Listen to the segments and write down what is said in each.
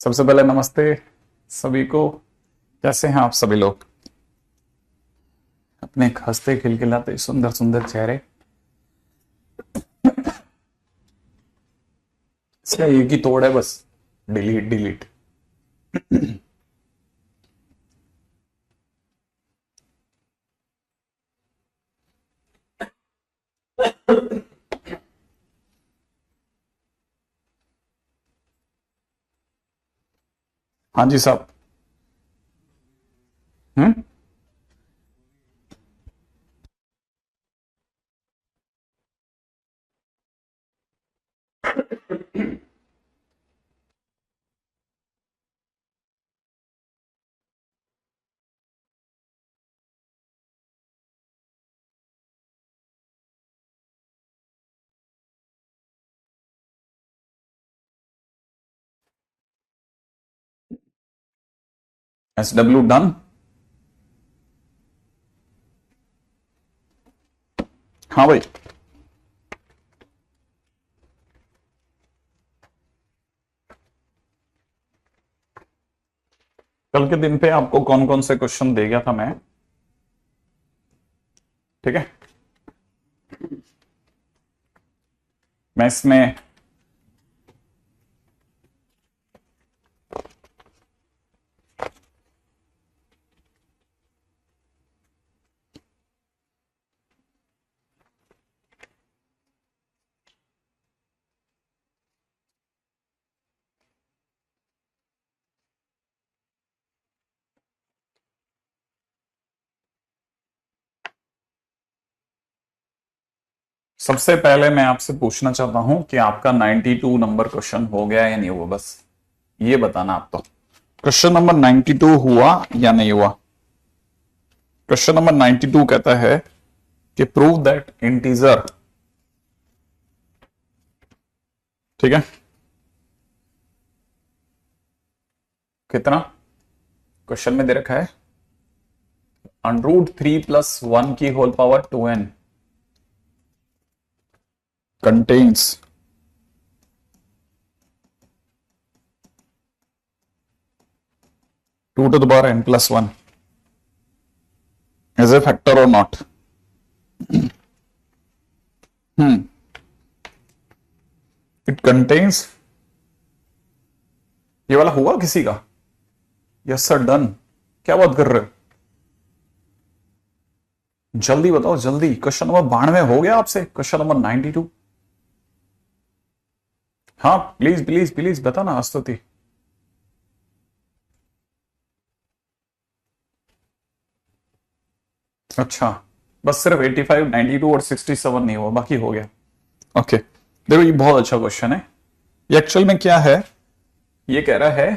सबसे पहले नमस्ते सभी को। कैसे हैं आप सभी लोग? अपने हंसते खिलखिलाते सुंदर सुंदर चेहरे। इसका एक ही तोड़ है बस, डिलीट डिलीट। हाँ जी साहब। हम्म। SW done. हाँ भाई। कल के दिन पे आपको कौन कौन से क्वेश्चन दे गया था मैं? ठीक है। मैं इसमें सबसे पहले मैं आपसे पूछना चाहता हूं कि आपका 92 नंबर क्वेश्चन हो गया या नहीं हुआ, बस ये बताना आप। तो क्वेश्चन नंबर 92 हुआ या नहीं हुआ? क्वेश्चन नंबर 92 कहता है कि प्रूव दैट इंटीजर, ठीक है, कितना क्वेश्चन में दे रखा है, √3 + 1 की whole power 2n contains 2 to the power n + 1 as a factor or not? It contains, ये वाला हुआ किसी का? Yes sir done. क्या बात कर रहे हो? जल्दी बताओ जल्दी। क्वेश्चन नंबर 92 हो गया आपसे? Question number 92। हाँ प्लीज प्लीज प्लीज बताना स्तुति। अच्छा, बस सिर्फ 85, 92 और 67 नहीं हुआ, बाकी हो गया। ओके देखो, ये बहुत अच्छा क्वेश्चन है। ये एक्चुअल में क्या है, ये कह रहा है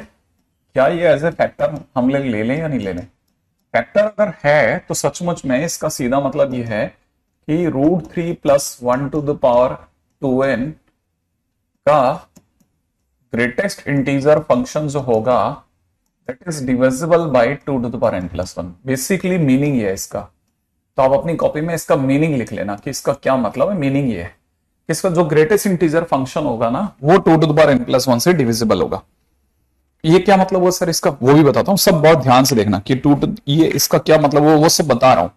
क्या ये एज ए फैक्टर हम लोग ले लें या नहीं ले लें। फैक्टर अगर है तो सचमुच में इसका सीधा मतलब ये है कि √3 + 1 to the power 2n का ग्रेटेस्ट इंटीजर फंक्शन जो होगा that is divisible by 2 to the power n + 1। Basically meaning ये है इसका। तो आप अपनी कॉपी में इसका मीनिंग लिख लेना कि इसका क्या मतलब है। मीनिंग ये है, इसका जो ग्रेटेस्ट इंटीजर फंक्शन होगा ना वो 2 to the power n + 1 से डिविजिबल होगा। ये क्या मतलब हुआ सर इसका, वो भी बताता हूं। सब बहुत ध्यान से देखना कि ये इसका क्या मतलब वो सब बता रहा हूं,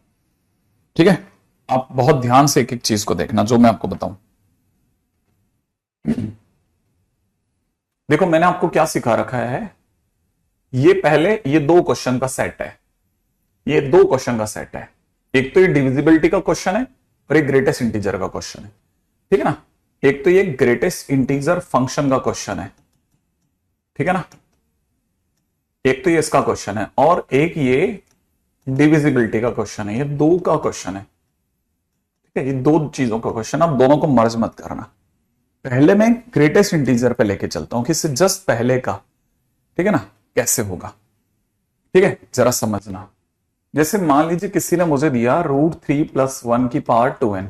ठीक है? आप बहुत ध्यान से एक एक चीज को देखना जो मैं आपको बताऊं। देखो मैंने आपको क्या सिखा रखा है, ये पहले ये दो क्वेश्चन का सेट है। ये दो क्वेश्चन का सेट है। एक तो ये डिविजिबिलिटी का क्वेश्चन है और एक ग्रेटेस्ट इंटीजर का क्वेश्चन है, ठीक है ना? एक तो ये ग्रेटेस्ट इंटीजर फंक्शन का क्वेश्चन है, ठीक है ना? एक तो ये इसका क्वेश्चन है और एक ये डिविजिबिलिटी का क्वेश्चन है। ये दो का क्वेश्चन है, ठीक है? ये दो चीजों का क्वेश्चन। आप दोनों को मर्ज मत करना। पहले मैं ग्रेटेस्ट इंटीजर पे लेके चलता हूं कि इससे जस्ट पहले का, ठीक है ना, कैसे होगा, ठीक है? जरा समझना। जैसे मान लीजिए किसी ने मुझे दिया √3 + 1 की पावर 2n,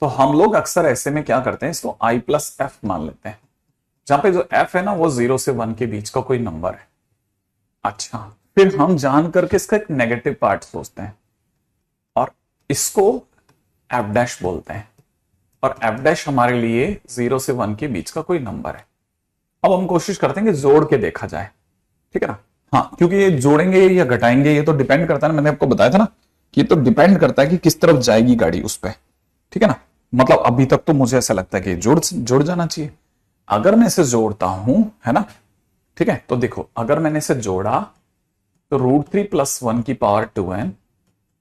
तो हम लोग अक्सर ऐसे में क्या करते हैं, इसको i+f मान लेते हैं, जहां पे जो f है ना वो 0 से 1 के बीच का कोई नंबर है। अच्छा, फिर हम जान करके इसका एक नेगेटिव पार्ट सोचते हैं और इसको f' बोलते हैं। और f' हमारे लिए 0 से 1 के बीच का कोई नंबर है। अब हम कोशिश करते हैं कि जोड़ के देखा जाए, ठीक है ना। हाँ, क्योंकि ये जोड़ेंगे या घटाएंगे ये तो डिपेंड करता है ना, मैंने आपको बताया था ना कि ये तो डिपेंड करता है कि किस तरफ जाएगी गाड़ी उस पर, ठीक है ना। मतलब अभी तक तो मुझे ऐसा लगता है कि जुड़ जाना चाहिए। अगर मैं इसे जोड़ता हूं, है ना, ठीक है, तो देखो अगर मैंने इसे जोड़ा तो √3+1 की पावर 2n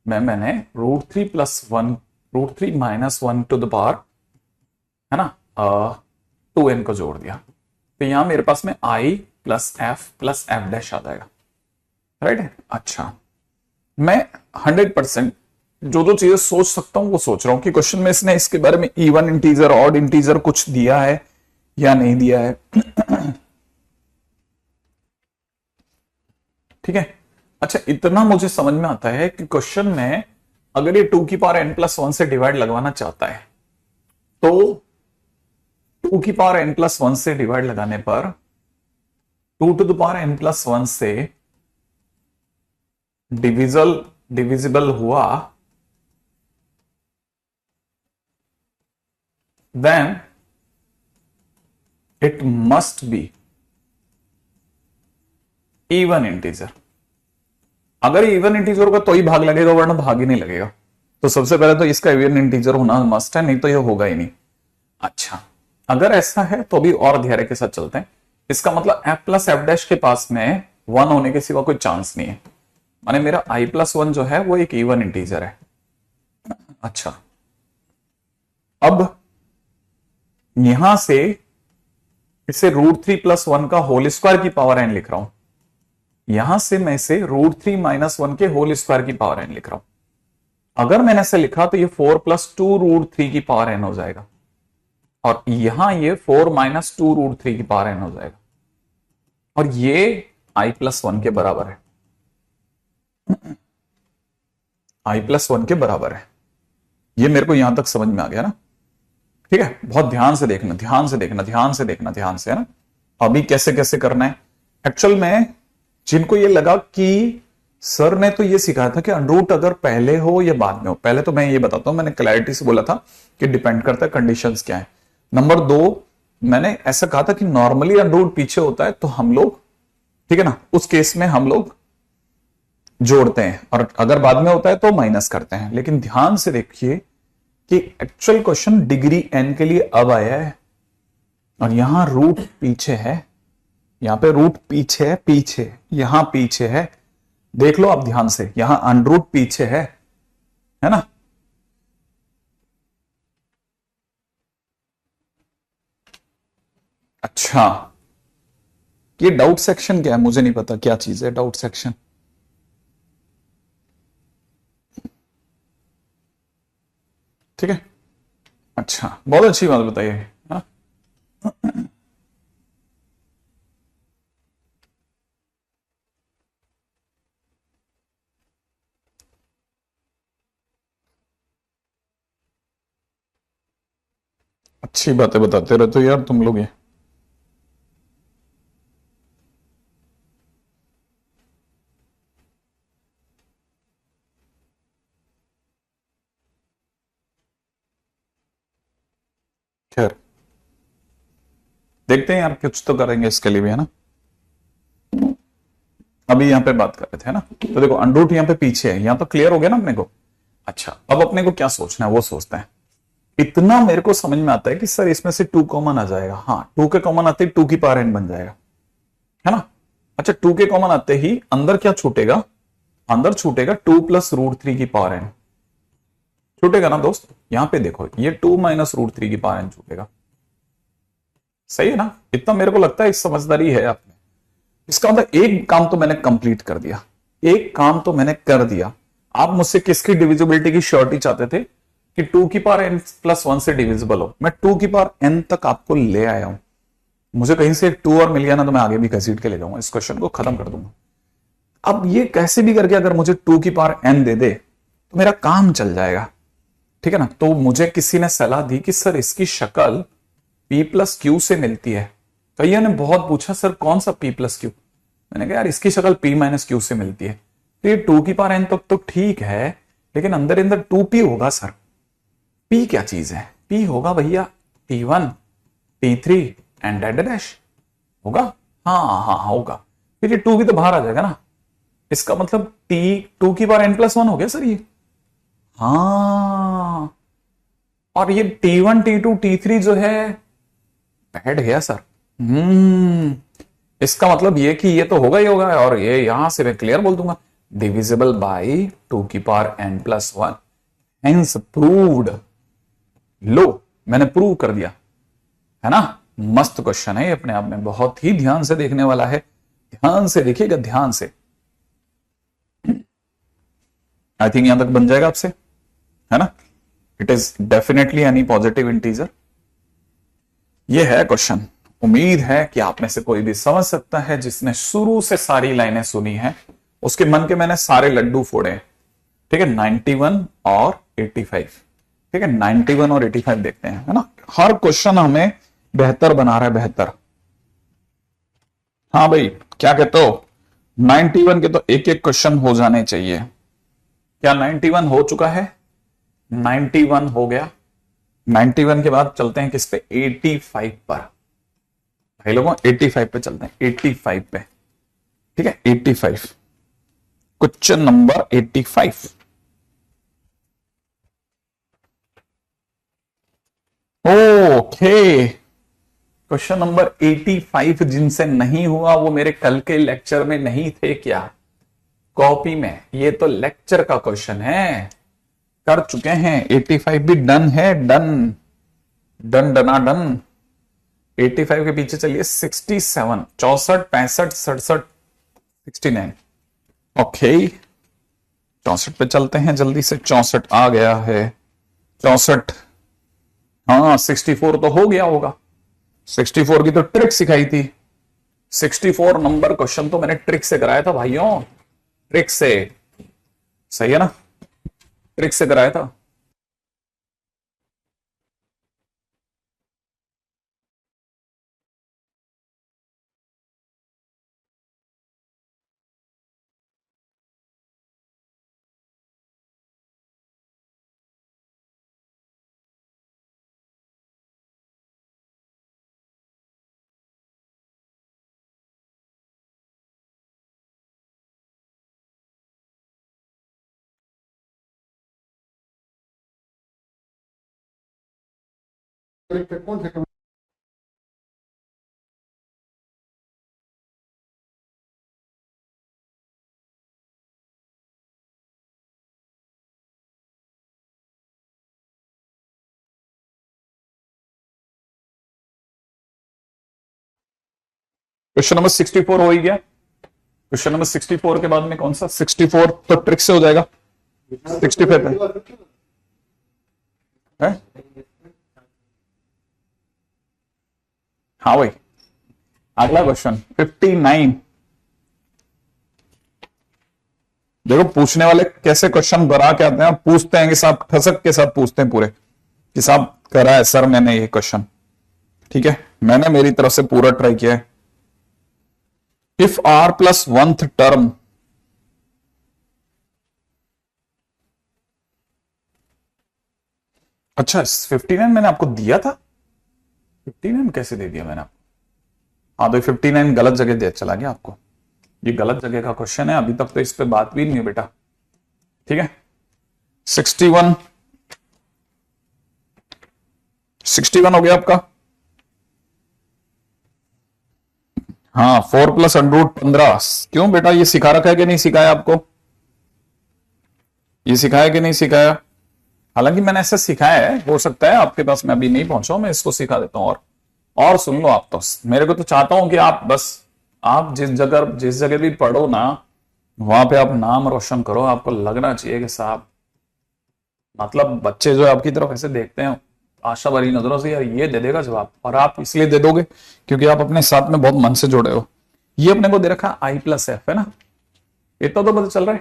मैंने √3+1 टू द पावर, है ना, 2n को जोड़ दिया, तो यहां मेरे पास में i+f+f' आ जाएगा, राइट है। अच्छा, मैं 100% जो चीजें सोच सकता हूं वो सोच रहा हूं कि क्वेश्चन में इसने इसके बारे में इवन इंटीजर ऑड इंटीजर कुछ दिया है या नहीं दिया है। ठीक है। अच्छा, इतना मुझे समझ में आता है कि क्वेश्चन में अगर ये 2n+1 से डिवाइड लगवाना चाहता है तो 2n+1 से डिवाइड लगाने पर 2n+1 से डिविजिबल हुआ, then it must be even integer। अगर इवन इंटीजर होगा तो ही भाग लगेगा, वरना भाग ही नहीं लगेगा। तो सबसे पहले तो इसका इवन इंटीजर होना मस्ट है, नहीं तो ये होगा ही नहीं। अच्छा, अगर ऐसा है तो भी और धैर्य के साथ चलते हैं। इसका मतलब f+f' के पास में 1 होने के सिवा कोई चांस नहीं है, माने मेरा i+1 जो है वो एक इवन इंटीजर है। अच्छा, अब यहां से इसे √3+1 का होल स्क्वायर की पावर n लिख रहा हूं, यहां से मैं इसे √3 - 1 के होल स्क्वायर की पावर n लिख रहा हूं। अगर मैंने ऐसे लिखा तो ये 4+2 √3 की पावर n हो जाएगा, और यहां ये 4 - 2 √3 की पावर n हो जाएगा, और ये i+1 के बराबर है, i+1 के बराबर है। ये मेरे को यहां तक समझ में आ गया ना, ठीक है। बहुत ध्यान से देखना, ध्यान से देखना, ध्यान से देखना, ध्यान से, है ना। अभी कैसे कैसे करना है एक्चुअल में, जिनको ये लगा कि सर ने तो ये सिखाया था कि अंडरूट अगर पहले हो या बाद में हो, पहले तो मैं ये बताता हूं, मैंने क्लैरिटी से बोला था कि डिपेंड करता है कंडीशंस क्या है। नंबर 2, मैंने ऐसा कहा था कि नॉर्मली अंडरूट पीछे होता है तो हम लोग, ठीक है ना, उस केस में हम लोग जोड़ते हैं, और अगर बाद में होता है तो माइनस करते हैं। लेकिन ध्यान से देखिए कि एक्चुअल क्वेश्चन डिग्री n के लिए अब आया है, और यहां रूट पीछे है, यहां पे रूट पीछे है, पीछे, यहां पीछे है, देख लो आप ध्यान से, यहां अंडरूट पीछे है ना। अच्छा, ये डाउट सेक्शन क्या है मुझे नहीं पता, क्या चीज है डाउट सेक्शन। ठीक है, अच्छा, बहुत अच्छी बात बताइए। हाँ, अच्छी बातें बताते रहते हो यार तुम लोग। ये खैर, देखते हैं यार, कुछ तो करेंगे इसके लिए भी, है ना। अभी यहां पे बात कर रहे थे, है ना, तो देखो अंडरूट यहां पे पीछे है, यहां तो क्लियर हो गया ना अपने को। अच्छा, अब अपने को क्या सोचना है वो सोचते हैं। इतना मेरे को समझ में आता है कि सर इसमें से 2 कॉमन आ जाएगा। हाँ, 2 के कॉमन आते ही 2 की पावर n बन जाएगा, है ना। अच्छा, 2 के कॉमन आते ही अंदर क्या छूटेगा, अंदर छूटेगा 2 + √3 की पावर n छूटेगा ना दोस्त। यहां पे देखो, ये 2 - √3 की पावर n छूटेगा, सही है ना। इतना मेरे को लगता है इस समझदारी है आप में। इसका मतलब एक काम तो मैंने कंप्लीट कर दिया, एक काम तो मैंने कर दिया। आप मुझसे किसकी डिविजिबिलिटी की श्योरिटी चाहते थे कि 2 की पावर n+1 से डिविजिबल हो, मैं 2 की पावर n तक आपको ले आया हूं। मुझे कहीं से 2 और मिल गया ना तो मैं आगे भी घसीट के ले जाऊंगा, इस क्वेश्चन को खत्म कर दूंगा। अब ये कैसे भी करके अगर मुझे 2 की पावर n दे दे तो मेरा काम चल जाएगा, ठीक है ना। तो मुझे किसी ने सलाह दी कि सर इसकी शक्ल p+q से मिलती है। कईयों ने बहुत पूछा सर कौन सा p+q, मैंने कहा यार इसकी शक्ल p - q से मिलती है। तो ये 2 की पावर n तक तो ठीक है, लेकिन अंदर अंदर 2p होगा सर। p क्या चीज है, p होगा भैया t1 t3 एंड डैश। होगा? हाँ हाँ होगा। फिर ये 2 भी तो बाहर आ जाएगा ना, इसका मतलब t2 की पावर n+1 हो गया सर ये। हाँ, और ये t1 t2 t3 जो है बैठ गया सर। हम्म, इसका मतलब ये कि ये तो होगा ही होगा, और ये यहां से मैं क्लियर बोल दूंगा, डिविजिबल बाई 2 की पावर n+1, हेंस प्रूव्ड। लो, मैंने प्रूव कर दिया, है ना। मस्त क्वेश्चन है ये, अपने आप में बहुत ही ध्यान से देखने वाला है, ध्यान से देखिएगा, ध्यान से। आई थिंक यहां तक बन जाएगा आपसे, है ना। It is definitely any positive integer. ये है क्वेश्चन। उम्मीद है कि आप में से कोई भी समझ सकता है, जिसने शुरू से सारी लाइनें सुनी है, उसके मन के मैंने सारे लड्डू फोड़े। ठीक है, 91 और 85। ठीक है, 91 और 85 देखते हैं, है ना। हर क्वेश्चन हमें बेहतर बना रहा है, बेहतर। हाँ भाई, क्या कहते हो? 91 के तो एक एक क्वेश्चन हो जाने चाहिए। क्या 91 हो चुका है? 91 हो गया। 91 के बाद चलते हैं किस पे? 85 पर। भाई लोगों, 85 पे चलते हैं, 85 पे। ठीक है, 85, question number 85। Okay, question number 85 जिनसे नहीं हुआ वो मेरे कल के लेक्चर में नहीं थे क्या? कॉपी में। ये तो लेक्चर का क्वेश्चन है, कर चुके हैं। 85 भी डन है, डन डन डना डन। 85 के पीछे चलिए 67, 64, 65, 67, 69। ओके, 64 पे चलते हैं जल्दी से। 64 आ गया है, 64। हाँ, 64 तो हो गया होगा। 64 की तो ट्रिक सिखाई थी। 64 नंबर क्वेश्चन तो मैंने ट्रिक से कराया था भाइयों, ट्रिक से। सही है ना, ट्रिक से कराया था। कौन सा? क्वेश्चन नंबर 64 हो ही गया। क्वेश्चन नंबर 64 के बाद में कौन सा? 64 तो ट्रिक से हो जाएगा। 65 है? हाँ भाई, अगला क्वेश्चन 59। देखो, पूछने वाले कैसे क्वेश्चन बना के आते हैं, पूछते हैं कि साहब ठसक के साथ पूछते हैं पूरे, कि साहब करा है सर मैंने ये क्वेश्चन। ठीक है, मैंने मेरी तरफ से पूरा ट्राई किया है। If r plus 1th term, अच्छा 59 मैंने आपको दिया था। 59 कैसे दे दिया मैंने आपको? हाँ, तो 59 गलत जगह दे चला गया आपको। ये गलत जगह का क्वेश्चन है, अभी तक तो इस पे बात भी नहीं है बेटा। ठीक है, 61, 61 हो गया आपका। हाँ, 4 प्लस √15। क्यों बेटा, ये सिखा रखा है कि नहीं सिखाया आपको? ये सिखाया कि नहीं सिखाया? हालांकि मैंने ऐसा सिखाया है, हो सकता है आपके पास मैं अभी नहीं पहुंचा हूं, मैं इसको सिखा देता हूं। और सुन लो आप, तो मेरे को तो चाहता हूं कि आप बस, आप जिस जगह भी पढ़ो ना, वहां पे आप नाम रोशन करो। आपको लगना चाहिए कि साहब, मतलब बच्चे जो है आपकी तरफ ऐसे देखते हैं आशा भरी नजरों से, यार ये दे देगा जवाब। और आप इसलिए दे दोगे क्योंकि आप अपने साथ में बहुत मन से जुड़े हो। ये अपने को दे रखा I+F, है ना, इतना तो पता चल रहा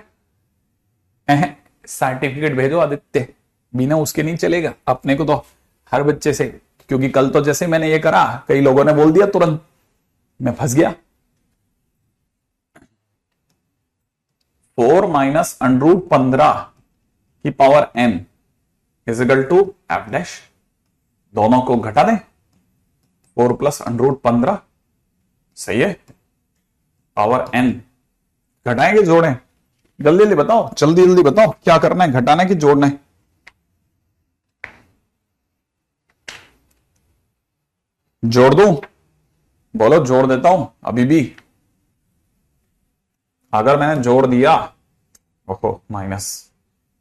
है। सर्टिफिकेट भेजो आदित्य, बिना उसके नहीं चलेगा अपने को तो, हर बच्चे से। क्योंकि कल तो जैसे मैंने ये करा, कई लोगों ने बोल दिया, तुरंत मैं फंस गया। 4 माइनस √15 की power n is equal to F'। दोनों को घटा दें, 4 प्लस √15, सही है। पावर n घटाएंगे जोड़ें? जल्दी जल्दी बताओ, जल्दी जल्दी बताओ क्या करना है, घटाना है कि जोड़ना है? जोड़ दूं? बोलो, जोड़ देता हूं अभी भी। अगर मैंने जोड़ दिया, ओहो माइनस,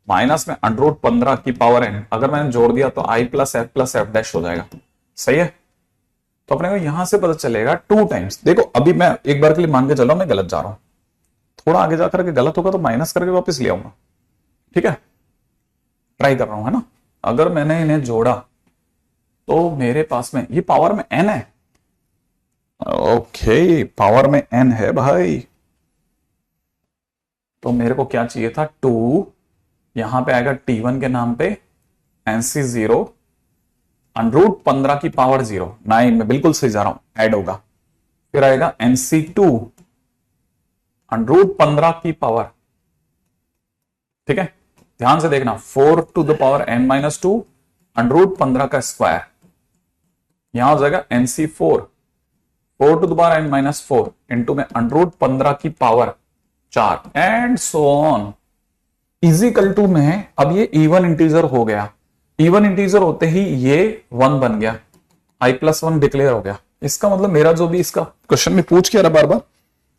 माइनस में √15 की पावर n, अगर मैंने जोड़ दिया तो i प्लस एफ डैश हो जाएगा। सही है। तो अपने को यहां से पता चलेगा 2 टाइम्स। देखो अभी मैं एक बार के लिए मान के चलो मैं गलत जा रहा हूं, थोड़ा आगे जाकर के गलत होगा तो माइनस करके वापस ले आऊंगा। ठीक है, ट्राई कर रहा हूं, है ना। अगर मैंने इन्हें जोड़ा तो मेरे पास में ये पावर में n है। ओके, पावर में n है भाई। तो मेरे को क्या चाहिए था, 2, यहां पे आएगा t1 के नाम पे NC0 √15 की पावर 0, 9, मैं बिल्कुल सही जा रहा हूं, ऐड होगा। फिर आएगा NC2 √15 की पावर, ठीक है, ध्यान से देखना, 4 टू द पावर n-2 √15 का स्क्वायर, यहां हो जाएगा NC4 4 to the power n-4 into में √15 की power 4 and so on is equal to में। अब ये इवन इंटीजर हो गया, इवन इंटीजर होते ही ये 1 बन गया, i+1 डिक्लेयर हो गया। इसका मतलब मेरा जो भी इसका क्वेश्चन में पूछ के रहा बार बार,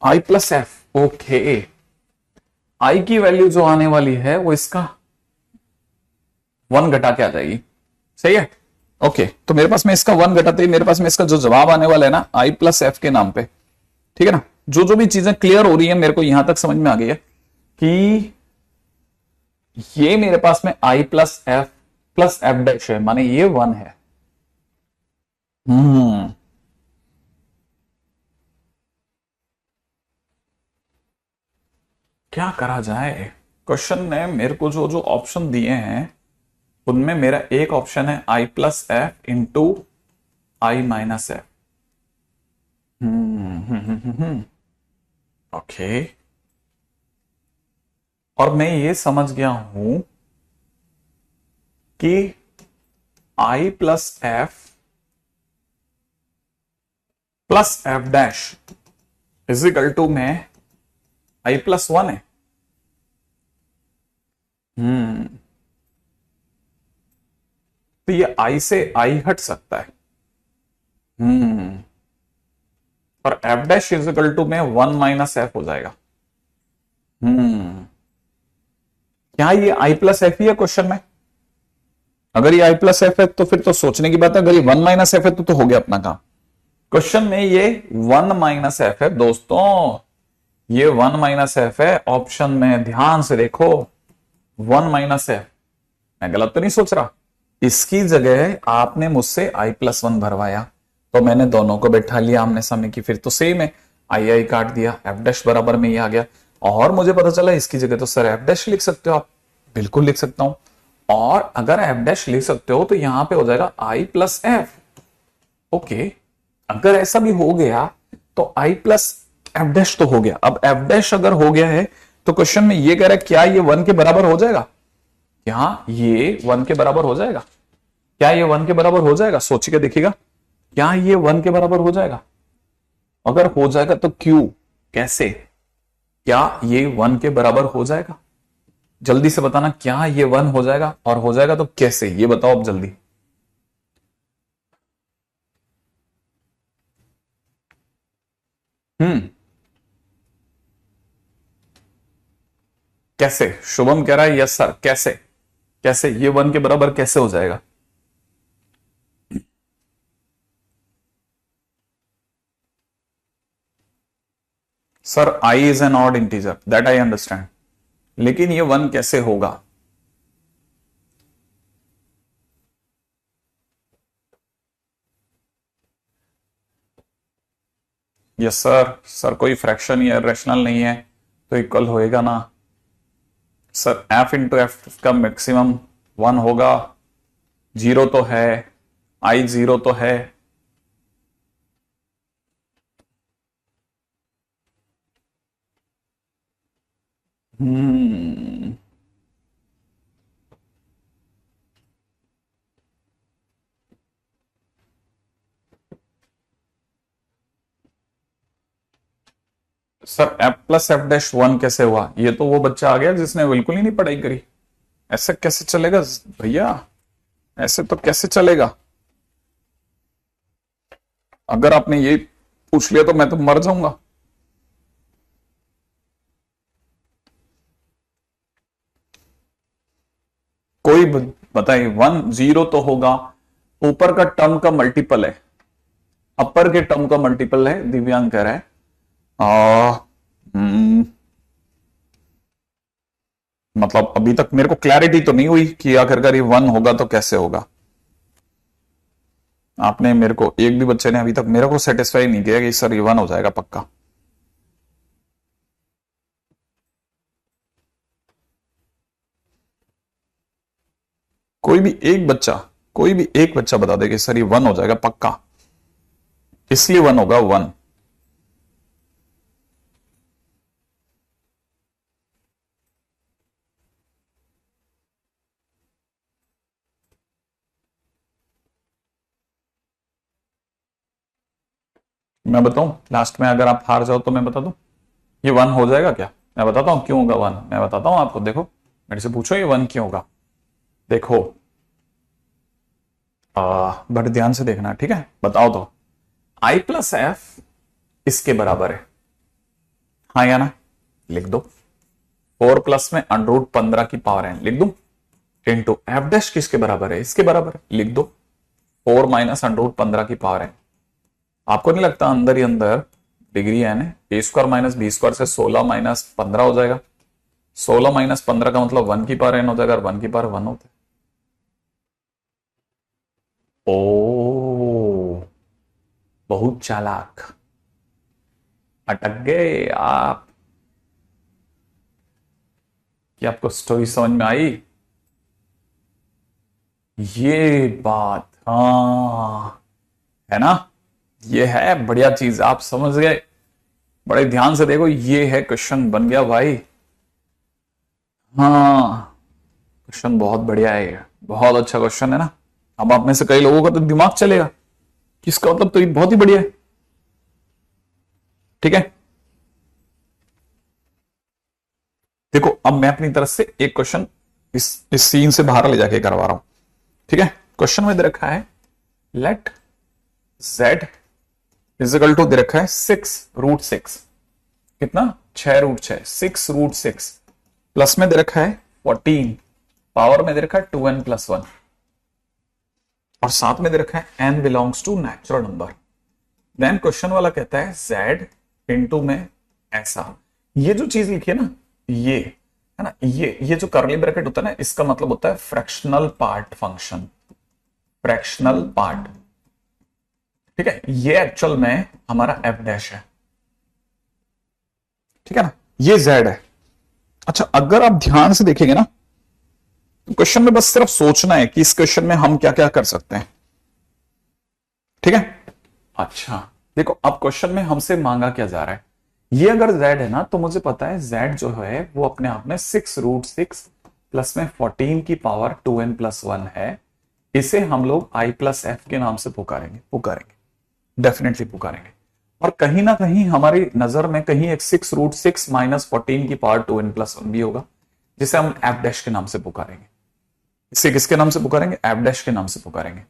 i+f, ओके, i की वैल्यू जो आने वाली है वो इसका 1 घटा के आ जाएगी। सही है, ओके। तो मेरे पास में इसका 1 घटाते ही मेरे पास में इसका जो जवाब आने वाला है ना, i+f के नाम पे, ठीक है ना। जो भी चीजें क्लियर हो रही है मेरे को यहां तक समझ में आ गई है कि ये मेरे पास में i+f डैश है, माने ये 1 है। क्या करा जाए? क्वेश्चन ने मेरे को जो जो ऑप्शन दिए हैं उनमें मेरा एक ऑप्शन है i+f इंटू i-f। ओके, और मैं ये समझ गया हूं कि i+f dash is equal to में i+1 है। तो ये i से i हट सकता है। और f dash is equal to में 1 - f हो जाएगा। क्या ये i+f ही है क्वेश्चन में? अगर ये i+f है तो फिर तो सोचने की बात है, अगर ये 1 - f है तो हो गया अपना काम। क्वेश्चन में ये 1 - f है दोस्तों, ये 1 - f है ऑप्शन में, ध्यान से देखो 1 - f। मैं गलत तो नहीं सोच रहा? इसकी जगह आपने मुझसे i+1 भरवाया तो मैंने दोनों को बैठा लिया आमने सामने की, फिर तो सेम है, आई काट दिया, f डैश बराबर में ये आ गया। और मुझे पता चला इसकी जगह तो सर f डैश लिख सकते हो आप, बिल्कुल लिख सकता हूं। और अगर f डैश लिख सकते हो तो यहां पे हो जाएगा i+f। ओके, अगर ऐसा भी हो गया तो i+f डैश तो हो गया। अब f डैश अगर हो गया है तो क्वेश्चन में ये कह रहा है क्या ये 1 के बराबर हो जाएगा? क्या ये 1 के बराबर हो जाएगा? क्या ये 1 के बराबर हो जाएगा? सोच के देखिएगा, क्या ये 1 के बराबर हो जाएगा? अगर हो जाएगा तो क्यों, कैसे, क्या ये 1 के बराबर हो जाएगा? जल्दी से बताना, क्या ये 1 हो जाएगा? और हो जाएगा तो कैसे, ये बताओ अब जल्दी। कैसे? शुभम कह रहा है यस सर, कैसे, कैसे ये 1 के बराबर कैसे हो जाएगा? Sir i is an odd integer, that I understand, लेकिन ये 1 कैसे होगा? यस सर, सर कोई फ्रैक्शन या रेशनल नहीं है तो इक्वल होएगा ना सर। f इंटू एफ का मैक्सिमम 1 होगा, 0 तो है, i 0 तो है। हम्म sir F plus F dash 1 कैसे हुआ? ये तो वो बच्चा आ गया जिसने बिल्कुल ही नहीं पढ़ाई करी। ऐसे कैसे चलेगा भैया? ऐसे तो कैसे चलेगा? अगर आपने ये पूछ लिया तो मैं तो मर जाऊंगा। कोई बताइए, 1 0 तो होगा, ऊपर का टर्म का मल्टीपल है, अपर के टर्म का मल्टीपल है, दिव्यांग कह रहा है। मतलब अभी तक मेरे को क्लैरिटी तो नहीं हुई कि आखिरकार ये 1 होगा तो कैसे होगा। आपने मेरे को, एक भी बच्चे ने अभी तक मेरे को सेटिस्फाई नहीं किया कि सर ये 1 हो जाएगा पक्का। कोई भी एक बच्चा बता दे कि सर ये 1 हो जाएगा पक्का, इसलिए 1 होगा 1। मैं बताऊं लास्ट में, अगर आप हार जाओ तो मैं बता दूं ये 1 हो जाएगा क्या? मैं बताता हूं क्यों होगा 1, मैं बताता हूं आपको। देखो मेरे से पूछो ये 1 क्यों होगा। देखो बड़े ध्यान से देखना, ठीक है? बताओ तो, आई प्लस एफ इसके बराबर है, हाँ या ना? लिख दो। 4 प्लस में √15 की पावर है, लिख दो। इंटू एफ डैश किसके बराबर है? इसके बराबर है, लिख दो। 4 माइनस √15 की पावर है। आपको नहीं लगता अंदर ही अंदर डिग्री है ना? ए स्क्वायर माइनस बी स्क्वायर से 16 माइनस 15 हो जाएगा। 16 माइनस 15 का मतलब 1 की पावर n हो जाएगा, और 1 की पावर 1 होता है। ओ बहुत चालाक, अटक गए आप। क्या आपको स्टोरी समझ में आई? ये बात, हाँ है ना? ये है बढ़िया चीज, आप समझ गए। बड़े ध्यान से देखो, ये है क्वेश्चन बन गया भाई। हाँ क्वेश्चन बहुत बढ़िया है, ये बहुत अच्छा क्वेश्चन है ना। अब आप में से कई लोगों का तो दिमाग चलेगा कि इसका मतलब तो ये बहुत ही बढ़िया है, ठीक है? देखो अब मैं अपनी तरफ से एक क्वेश्चन इस सीन से बाहर ले जाके करवा रहा हूं, ठीक है? क्वेश्चन में दे रखा है लेट z इजिकल टू दे रखा है 6√6, कितना? 6√6, 6√6 प्लस में दे रखा है 14, पावर में दे रखा है 2n+1, और साथ में दे रखा है n belongs to natural number. Then question वाला कहता है z इंटू में ऐसा, ये जो चीज लिखी है ना, ये है ना, ये जो करली ब्रैकेट होता है ना, इसका मतलब होता है fractional part function, fractional part, ठीक है? ये एक्चुअल में हमारा एफ डैश है, ठीक है ना? ये z है। अच्छा अगर आप ध्यान से देखेंगे ना, तो क्वेश्चन में बस सिर्फ सोचना है कि इस क्वेश्चन में हम क्या क्या कर सकते हैं, ठीक है? अच्छा देखो अब क्वेश्चन में हमसे मांगा क्या जा रहा है, ये अगर z है ना, तो मुझे पता है z जो है वो अपने आप में 6√6 प्लस में 14 की पावर 2n+1 है। इसे हम लोग i प्लस एफ के नाम से पुकारेंगे, डेफिनेटली पुकारेंगे। और कहीं ना कहीं हमारी नजर में कहीं एक 6√6 माइनस 14 की पावर 2n+1 भी होगा, जिसे हम एफ डैश के नाम से पुकारेंगे। इसे किसके नाम से पुकारेंगे? एफ डैश के नाम से पुकारेंगे।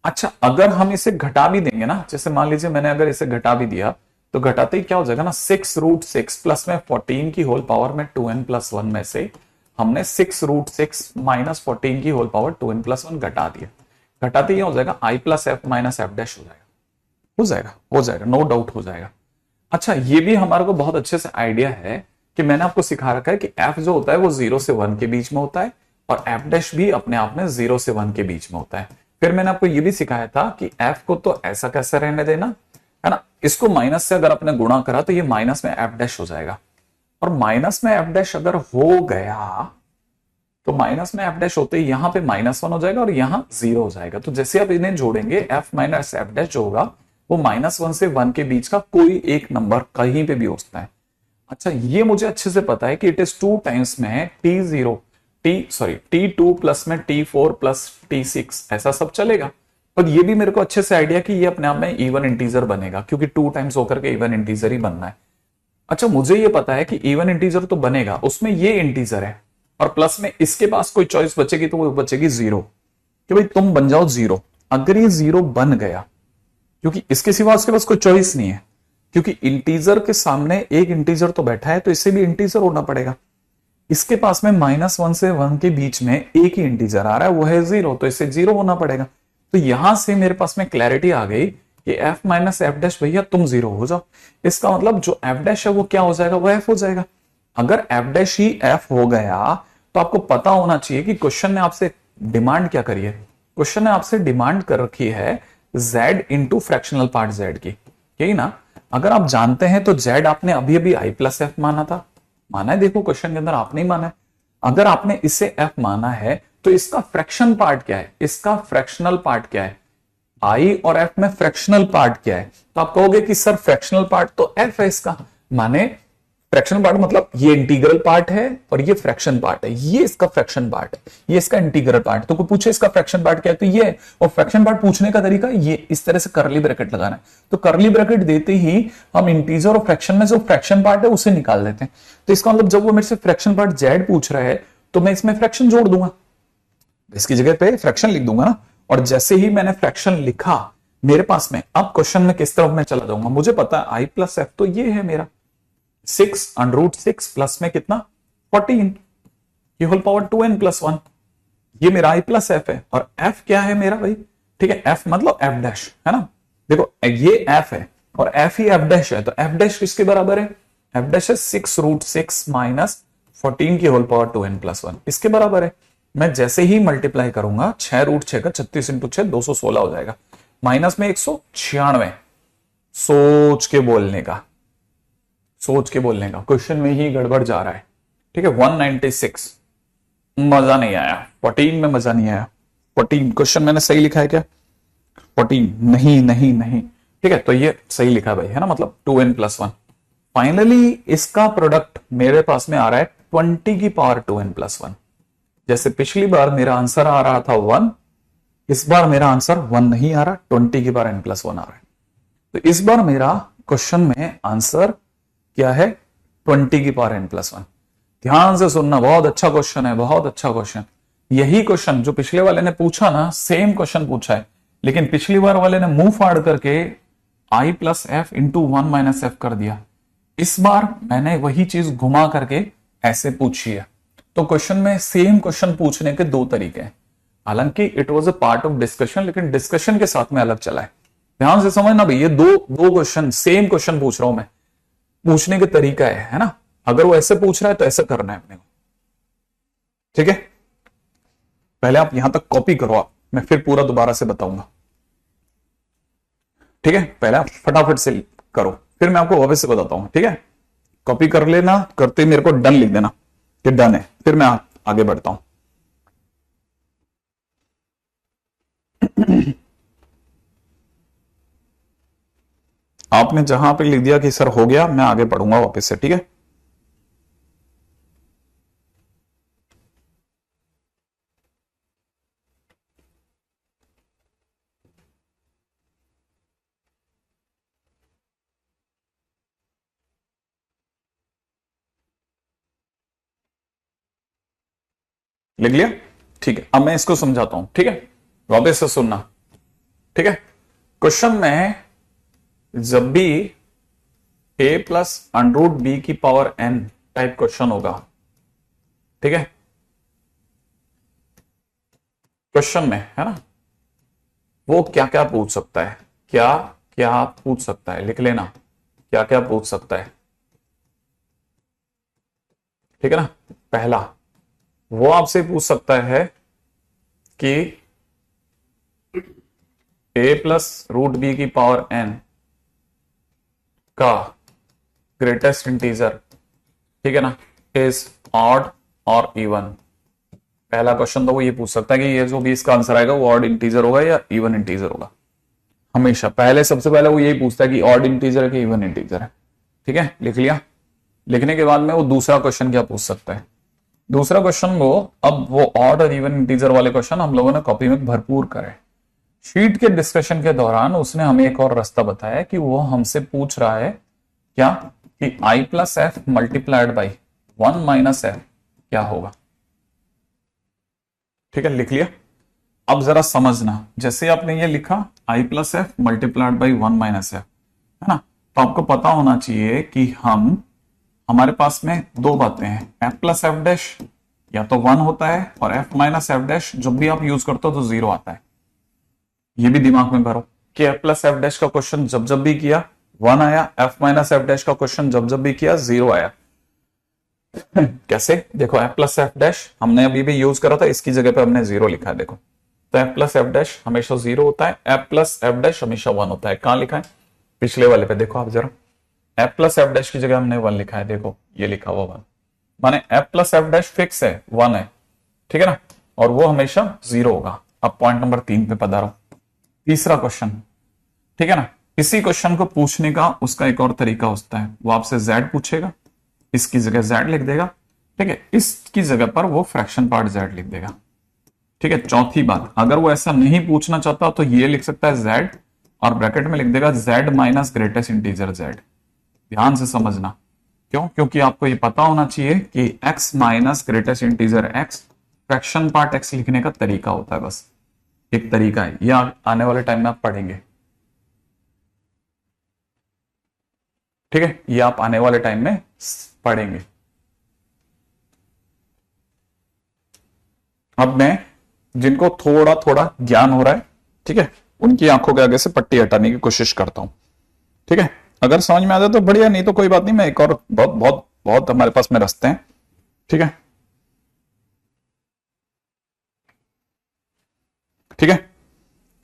अच्छा अगर हम इसे घटा भी देंगे ना, जैसे मान लीजिए मैंने अगर इसे घटा भी दिया, तो घटाते ही क्या हो जाएगा ना, 6√6 प्लस में 14 की होल पावर में 2n+1 में से हमने 6√6 माइनस 14 की होल पावर 2n+1 घटा दिया। घटाते ही हो जाएगा i plus F minus F dash हो जाएगा, नो डाउट हो जाएगा। अच्छा ये भी हमारे को बहुत अच्छे से आइडिया है कि मैंने आपको सिखा रखा है कि f जो होता है वो 0 से 1 के बीच में होता है, और f डैश भी अपने आप में 0 से 1 के बीच में होता है। फिर मैंने आपको ये भी सिखाया था कि f को तो ऐसा कैसे रहने देना है ना, इसको माइनस से अगर आपने गुणा करा तो ये माइनस में f डैश हो जाएगा, और माइनस में f डैश अगर हो गया तो माइनस में f डैश होते ही यहां पे -1 हो जाएगा और यहां 0 हो जाएगा। तो जैसे आप इन्हें जोड़ेंगे f माइनस एफ डैश जो होगा वो -1 से 1 के बीच का कोई एक नंबर कहीं पे भी हो सकता है। अच्छा ये मुझे अच्छे से पता है कि इट इज 2 टाइम्स में t2 प्लस में t4 प्लस t6 ऐसा सब चलेगा। और ये भी मेरे को अच्छे से आइडिया कि ये अपने आप में इवन इंटीजर बनेगा, क्योंकि 2 टाइम्स होकर के इवन इंटीजर ही बनना है। अच्छा मुझे ये पता है कि इवन इंटीजर तो बनेगा, उसमें ये इंटीजर है और प्लस में इसके पास कोई चॉइस बचेगी तो वो बचेगी जीरो, कि भाई तुम बन जाओ जीरो। अगर ये जीरो बन गया, क्योंकि इसके सिवा उसके पास कोई चॉइस नहीं है, क्योंकि इंटीजर के सामने एक इंटीजर तो बैठा है तो इससे भी इंटीजर होना पड़ेगा। इसके पास में -1 से 1 के बीच में एक ही इंटीजर आ रहा है, वो है जीरो, तो इससे जीरो होना पड़ेगा। तो यहां से मेरे पास में क्लैरिटी आ गई कि f माइनस एफ डैश भैया तुम जीरो हो जाओ। इसका मतलब जो f डैश है वो क्या हो जाएगा, वो f हो जाएगा। अगर f डैश ही f हो गया तो आपको पता होना चाहिए कि क्वेश्चन ने आपसे डिमांड क्या करी है। क्वेश्चन ने आपसे डिमांड कर रखी है z into fractional part z की, यही ना। अगर आप जानते हैं तो z आपने अभी अभी i प्लस एफ माना था, माना है, देखो क्वेश्चन के अंदर आपने ही माना है। अगर आपने इसे f माना है तो इसका फ्रैक्शन पार्ट क्या है, इसका फ्रैक्शनल पार्ट क्या है, i और f में फ्रैक्शनल पार्ट क्या है। तो आप कहोगे कि सर फ्रैक्शनल पार्ट तो f है इसका, माने फ्रैक्शनल पार्ट मतलब ये इंटीग्रल पार्ट है और ये फ्रैक्शन पार्ट है, ये इसका फ्रैक्शन पार्ट है, ये इसका इंटीग्रल पार्ट। तो कोई पूछे इसका फ्रैक्शन पार्ट क्या है तो ये है। और फ्रैक्शन पार्ट पूछने का तरीका ये इस तरह से करली ब्रैकेट लगाना है। तो करली ब्रैकेट देते ही हम इंटीजर और फ्रैक्शन में जो फ्रैक्शन पार्ट है उसे निकाल देते हैं। तो इसका मतलब जब वो मेरे से फ्रैक्शन पार्ट z पूछ रहा है तो मैं इसमें फ्रैक्शन जोड़ दूंगा, इसकी जगह पे फ्रैक्शन लिख दूंगा ना। और जैसे ही मैंने फ्रैक्शन लिखा मेरे पास में, अब क्वेश्चन में किस तरफ मैं चला जाऊंगा, मुझे पता है i प्लस एफ तो ये है मेरा 6√6 प्लस में कितना 14, ये होल पावर 2n+1, ये मेरा i प्लस एफ है। और f क्या है मेरा भाई, ठीक है, f मतलब f डैश है ना। देखो ये f है और f ही f डैश है, तो f डैश किसके बराबर है, f डैश है 6√6 माइनस 14 की होल पावर 2n+1, इसके बराबर है। मैं जैसे ही मल्टीप्लाई करूंगा 6√6 का 36 इंटू 6 216 हो जाएगा, माइनस में 196। सोच के बोलने का, सोच के बोलने का, क्वेश्चन में ही गड़बड़ जा रहा है, ठीक है। 196 मजा नहीं आया, 14 में मजा नहीं आया। 14 क्वेश्चन मैंने सही लिखा है क्या, 14 नहीं नहीं नहीं, ठीक है, तो ये सही लिखा भाई है ना, मतलब 2n+1। फाइनली इसका प्रोडक्ट मेरे पास में आ रहा है 20 की पावर 2n+1। जैसे पिछली बार मेरा आंसर आ रहा था 1, इस बार मेरा आंसर 1 नहीं आ रहा, 20 की पावर n+1 आ रहा है। तो इस बार मेरा क्वेश्चन में आंसर क्या है, 20 की पावर n+1। ध्यान से सुनना, बहुत अच्छा क्वेश्चन है, बहुत अच्छा क्वेश्चन। यही क्वेश्चन जो पिछले वाले ने पूछा ना, सेम क्वेश्चन पूछा है, लेकिन पिछली बार वाले ने मुंह फाड़ करके i plus F into 1 minus F कर दिया। इस बार मैंने वही चीज घुमा करके ऐसे पूछी है। तो क्वेश्चन में सेम क्वेश्चन पूछने के दो तरीके हैं, हालांकि it was a part of discussion, लेकिन डिस्कशन के साथ में अलग चला है। ध्यान से समझना भाई, ये दो क्वेश्चन, सेम क्वेश्चन पूछ रहा हूं मैं, पूछने के तरीका है ना। अगर वो ऐसे पूछ रहा है तो ऐसे करना है अपने को, ठीक है। पहले आप यहां तक कॉपी करो, आप, मैं फिर पूरा दोबारा से बताऊंगा, ठीक है। पहले आप फटाफट से करो, फिर मैं आपको वापस से बताता हूं, ठीक है। कॉपी कर लेना, करते मेरे को डन लिख देना कि डन है, फिर मैं आगे बढ़ता हूं। आपने जहां पे लिख दिया कि सर हो गया, मैं आगे पढ़ूंगा वापस से, ठीक है। लिख लिया, ठीक है। अब मैं इसको समझाता हूं, ठीक है, वापस से सुनना, ठीक है। क्वेश्चन में जब भी a प्लस √b की पावर n टाइप क्वेश्चन होगा, ठीक है, क्वेश्चन में है ना, वो क्या क्या पूछ सकता है, क्या क्या पूछ सकता है, लिख लेना, क्या क्या पूछ सकता है, ठीक है ना। पहला वो आपसे पूछ सकता है कि a प्लस √b की पावर n का ग्रेटेस्ट इंटीजर, ठीक है ना, इज ऑड और इवन। पहला क्वेश्चन तो वो ये पूछ सकता है कि ये जो भी इसका आंसर आएगा वो ऑड इंटीजर होगा या इवन इंटीजर होगा। हमेशा पहले, सबसे पहले वो यही पूछता है कि ऑड इंटीजर है कि इवन इंटीजर है, ठीक है। लिख लिया, लिखने के बाद में वो दूसरा क्वेश्चन क्या पूछ सकता है, दूसरा क्वेश्चन वो, अब वो ऑड और इवन इंटीजर वाले क्वेश्चन हम लोगों ने कॉपी में भरपूर करे। शीट के डिस्कशन के दौरान उसने हमें एक और रास्ता बताया कि वो हमसे पूछ रहा है क्या, कि I plus F multiplied by 1 minus F क्या होगा। ठीक है, लिख लिया। अब जरा समझना, जैसे आपने ये लिखा I plus F multiplied by 1 minus F, है ना, तो आपको पता होना चाहिए कि हमारे पास में दो बातें हैं, एफ प्लस एफ डैश या तो 1 होता है और एफ माइनस एफ डैश जब भी आप यूज करते हो तो 0 आता है। ये भी दिमाग में भरो कि एफ प्लस एफ डैश का क्वेश्चन जब जब भी किया 1 आया, एफ माइनस एफ डैश का क्वेश्चन जब जब भी किया 0 आया। कैसे, देखो एफ प्लस एफ डैश हमने अभी भी यूज करा था, इसकी जगह पे हमने 0 लिखा है। देखो तो एफ प्लस एफ डैश हमेशा 0 होता है, एफ प्लस एफ डैश हमेशा 1 होता है। कहां लिखा है, पिछले वाले पे देखो आप जरा, एफ प्लस एफ डैश की जगह हमने 1 लिखा है। देखो ये लिखा हुआ 1, माने F plus F dash fix है, 1 है, ठीक है ना, और वो हमेशा 0 होगा। अब पॉइंट नंबर 3 पे पधारो, तीसरा क्वेश्चन, ठीक है ना। इसी क्वेश्चन को पूछने का उसका एक और तरीका होता है, वो आपसे z पूछेगा, इसकी जगह z लिख देगा, ठीक है, इसकी जगह पर वो फ्रैक्शन पार्ट z लिख देगा। ठीक है, चौथी बात, अगर वो ऐसा नहीं पूछना चाहता तो ये लिख सकता है z और ब्रैकेट में लिख देगा z minus greatest integer z। ध्यान से समझना, क्यों, क्योंकि आपको ये पता होना चाहिए कि x minus greatest integer x fraction part x लिखने का तरीका होता है, बस एक तरीका है। ये आने वाले टाइम में आप पढ़ेंगे, ठीक है, ये आप आने वाले टाइम में पढ़ेंगे। अब मैं जिनको थोड़ा थोड़ा ज्ञान हो रहा है, ठीक है, उनकी आंखों के आगे से पट्टी हटाने की कोशिश करता हूं। ठीक है, अगर समझ में आ जाए तो बढ़िया, नहीं तो कोई बात नहीं, मैं एक और बहुत बहुत बहुत हमारे पास में रास्ते हैं। ठीक है, ठीक है,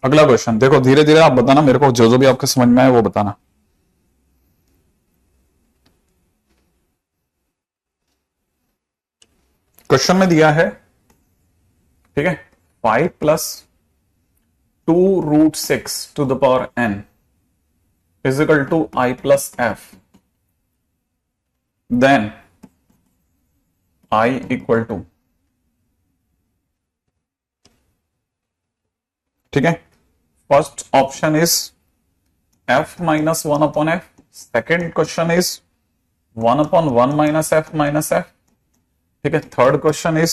अगला क्वेश्चन देखो, धीरे धीरे आप बताना मेरे को, जो जो भी आपके समझ में आए वो बताना। क्वेश्चन में दिया है, ठीक है, 5 plus 2 root 6 to the power n is equal to I plus f, then I equal to, ठीक है, first option is f minus 1 upon f, second question is 1 upon 1 minus f minus f, ठीक है, third question is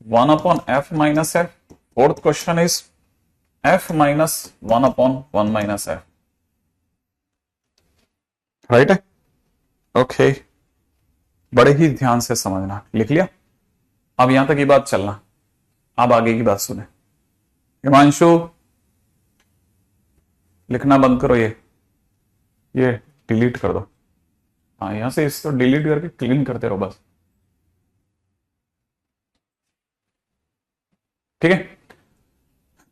1 upon f minus f, fourth question is f minus 1 upon 1 minus f। Right है, okay, बड़े ही ध्यान से समझना, लिख लिया। अब यहां तक की बात चलना, अब आगे की बात सुने। हिमांशु लिखना बंद करो, ये डिलीट कर दो, हाँ यहां से इसको डिलीट करके क्लीन करते रहो बस। ठीक है,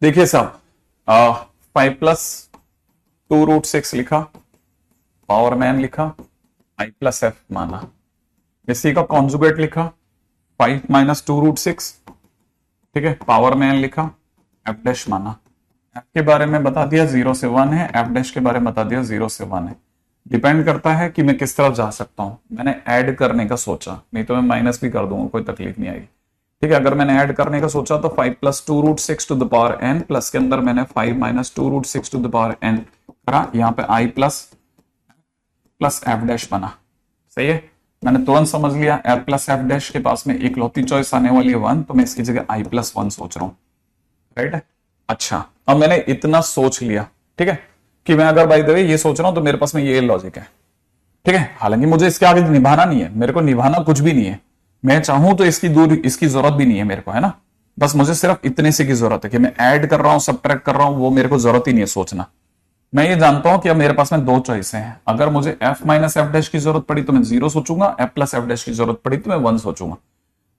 देखिए साहब, 5 प्लस 2 रूट 6 लिखा, पावर मैन लिखा, आई प्लस एफ माना, इसी का कॉन्जुगेट लिखा 5 माइनस 2 रूट 6, ठीक है, पावर मैन लिखा, एफ डैश माना, एफ के बारे में बता दिया 0 से 1 है, एफ डैश के बारे में बता दिया 0 से 1 है। डिपेंड करता है कि मैं किस तरफ जा सकता हूं, मैंने ऐड करने का सोचा, नहीं तो मैं माइनस भी कर दूंगा, कोई तकलीफ नहीं आएगी। ठीक है, अगर मैंने ऐड करने का सोचा तो 5 plus 2 root 6 to the power n, plus के अंदर मैंने 5 minus 2 root 6 to the power n करा, यहाँ पे आई प्लस एफ डैश बना। सही है, मैंने तुरंत समझ लिया एफ प्लस एफ डैश के पास में एक लौती चॉइस आने वाली है 1, तो मैं इसकी जगह आई प्लस 1 सोच रहा हूं। राइट है, अच्छा, अब मैंने इतना सोच लिया, ठीक है, कि मैं अगर बाय द वे ये सोच रहा हूं तो मेरे पास में ये लॉजिक है। ठीक है, हालांकि मुझे इसके आगे निभाना नहीं है, मेरे को निभाना कुछ भी नहीं है, मैं चाहूं तो इसकी जरूरत भी नहीं है मेरे को, है ना, बस मुझे सिर्फ इतने से की जरूरत है कि मैं ऐड कर रहा हूं, सब्ट्रैक्ट कर रहा हूं, वो मेरे को जरूरत ही नहीं है सोचना। मैं ये जानता हूं कि अब मेरे पास में दो चॉइस हैं, अगर मुझे f माइनस एफ डैश की जरूरत पड़ी तो मैं 0 सोचूंगा, f प्लस एफ डैश की जरूरत पड़ी तो मैं 1 सोचूंगा।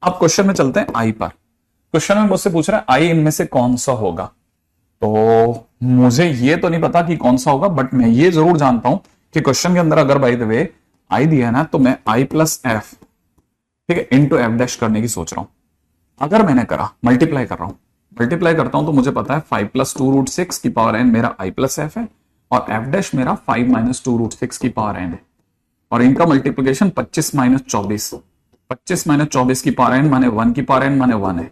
अब क्वेश्चन में चलते हैं आई पर। क्वेश्चन में मुझसे पूछ रहा है आई इनमें से कौन सा होगा, तो मुझे ये तो नहीं पता कि कौन सा होगा, बट मैं ये जरूर जानता हूं कि क्वेश्चन के अंदर अगर बाय द वे आई दिया है ना, तो मैं आई प्लस एफ, ठीक है, इंटू एफ डैश करने की सोच रहा हूं। अगर मैंने करा मल्टीप्लाई कर रहा हूं, मल्टीप्लाई करता हूं तो मुझे पता है 5 प्लस 2 रूट 6 की पावर n मेरा आई प्लस एफ है, और एफ डैश मेरा 5 माइनस 2 रूट 6 की पावर n है, और इनका मल्टीप्लीकेशन 25 माइनस 24, 25 माइनस 24 की पावर n माने 1 की पावर n माने 1 है।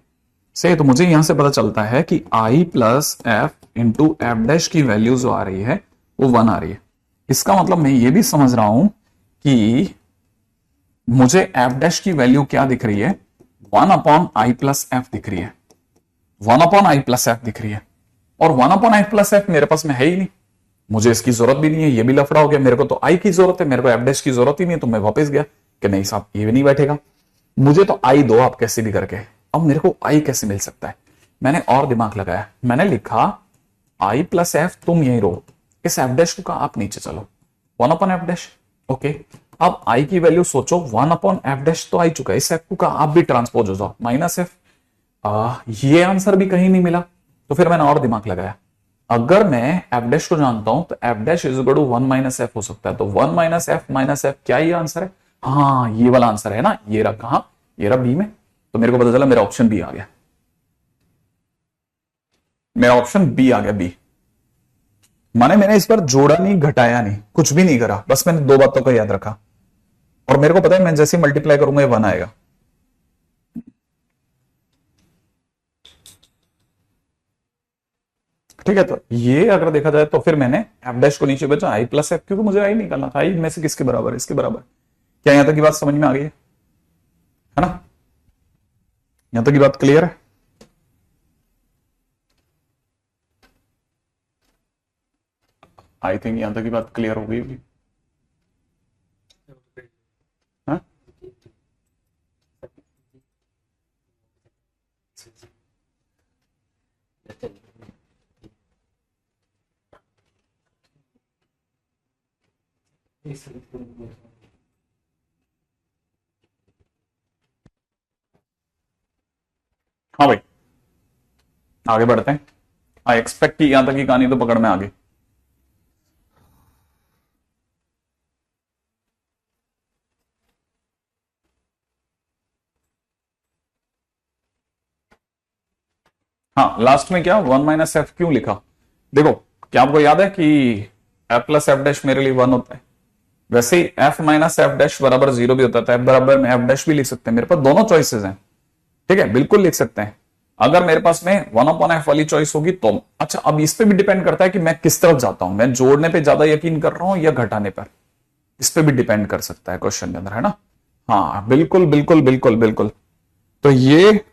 सही, तो मुझे यहां से पता चलता है कि I plus F into F dash की वैल्यू जो आ रही है वो 1 आ रही है। इसका मतलब मैं ये भी समझ रहा हूं कि मुझे एफ डैश की वैल्यू क्या दिख रही है, 1/i+f दिख रही है, 1/i+f दिख रही है, और 1/i+f मेरे पास में है ही नहीं, मुझे इसकी जरूरत भी नहीं है, ये भी लफड़ा हो गया, मेरे को तो आई की जरूरत है, मेरे को एफ डैश की जरूरत ही नहीं है। तो मैं वापस गया कि नहीं साहब ये भी नहीं बैठेगा, मुझे तो आई दो आप कैसे भी करके। अब मेरे को आई कैसे मिल सकता है, मैंने और दिमाग लगाया, मैंने लिखा i+f, तुम यहीं रहो, इस एफ डैश को कहा आप नीचे चलो, 1/f', ओके। अब आई की वैल्यू सोचो, 1/f' तो आ चुका है, इस एफ को कहा आप भी ट्रांसपोज हो जाओ, -f। ये आंसर भी कहीं नहीं मिला, तो फिर मैंने और दिमाग लगाया, अगर मैं एफ डैश को जानता हूं तो F dash is equal to 1 - f हो सकता है, तो 1 - f, क्या ये आंसर है? हाँ ये वाला आंसर है ना, ये रहा कहां, ये रहा बी में। तो मेरे को पता चला मेरा ऑप्शन बी आ गया, मेरा ऑप्शन बी आ गया, बी। माने मैंने इस पर जोड़ा नहीं, घटाया नहीं, कुछ भी नहीं करा, बस मैंने दो बातों को याद रखा, और मेरे को पता है मैं जैसे मल्टीप्लाई करूंगा ये 1 आएगा। ठीक है, तो ये अगर देखा जाए तो फिर मैंने एफ डैश को नीचे बचा i+f, क्योंकि मुझे आई निकालना था, आई में से किसके बराबर है, इसके बराबर। क्या यहां तक की बात समझ में आ गई है ना? यहां तक की बात क्लियर है? आई थिंक यहां तक की बात क्लियर हो गई होगी। हाँ? हाँ भाई आगे बढ़ते हैं। आई एक्सपेक्ट कि यहां तक की कहानी तो पकड़ में आ गई। हाँ लास्ट में क्या 1 - f क्यों लिखा? देखो क्या आपको याद है कि f+f' मेरे लिए 1 होता है, वैसे ही f - f' बराबर 0 भी होता है, तो f बराबर में f' भी लिख सकते हैं, मेरे पास दोनों चॉइसेस हैं। ठीक है बिल्कुल लिख सकते हैं, अगर मेरे पास में 1/f वाली चॉइस होगी तो। अच्छा अब इस पे भी डिपेंड करता है कि मैं किस तरफ जाता हूं, मैं जोड़ने पे ज्यादा यकीन कर रहा हूं या घटाने पर, इस पे भी डिपेंड कर सकता है क्वेश्चन के अंदर, है ना? हाँ बिल्कुल बिल्कुल बिल्कुल बिल्कुल। तो ये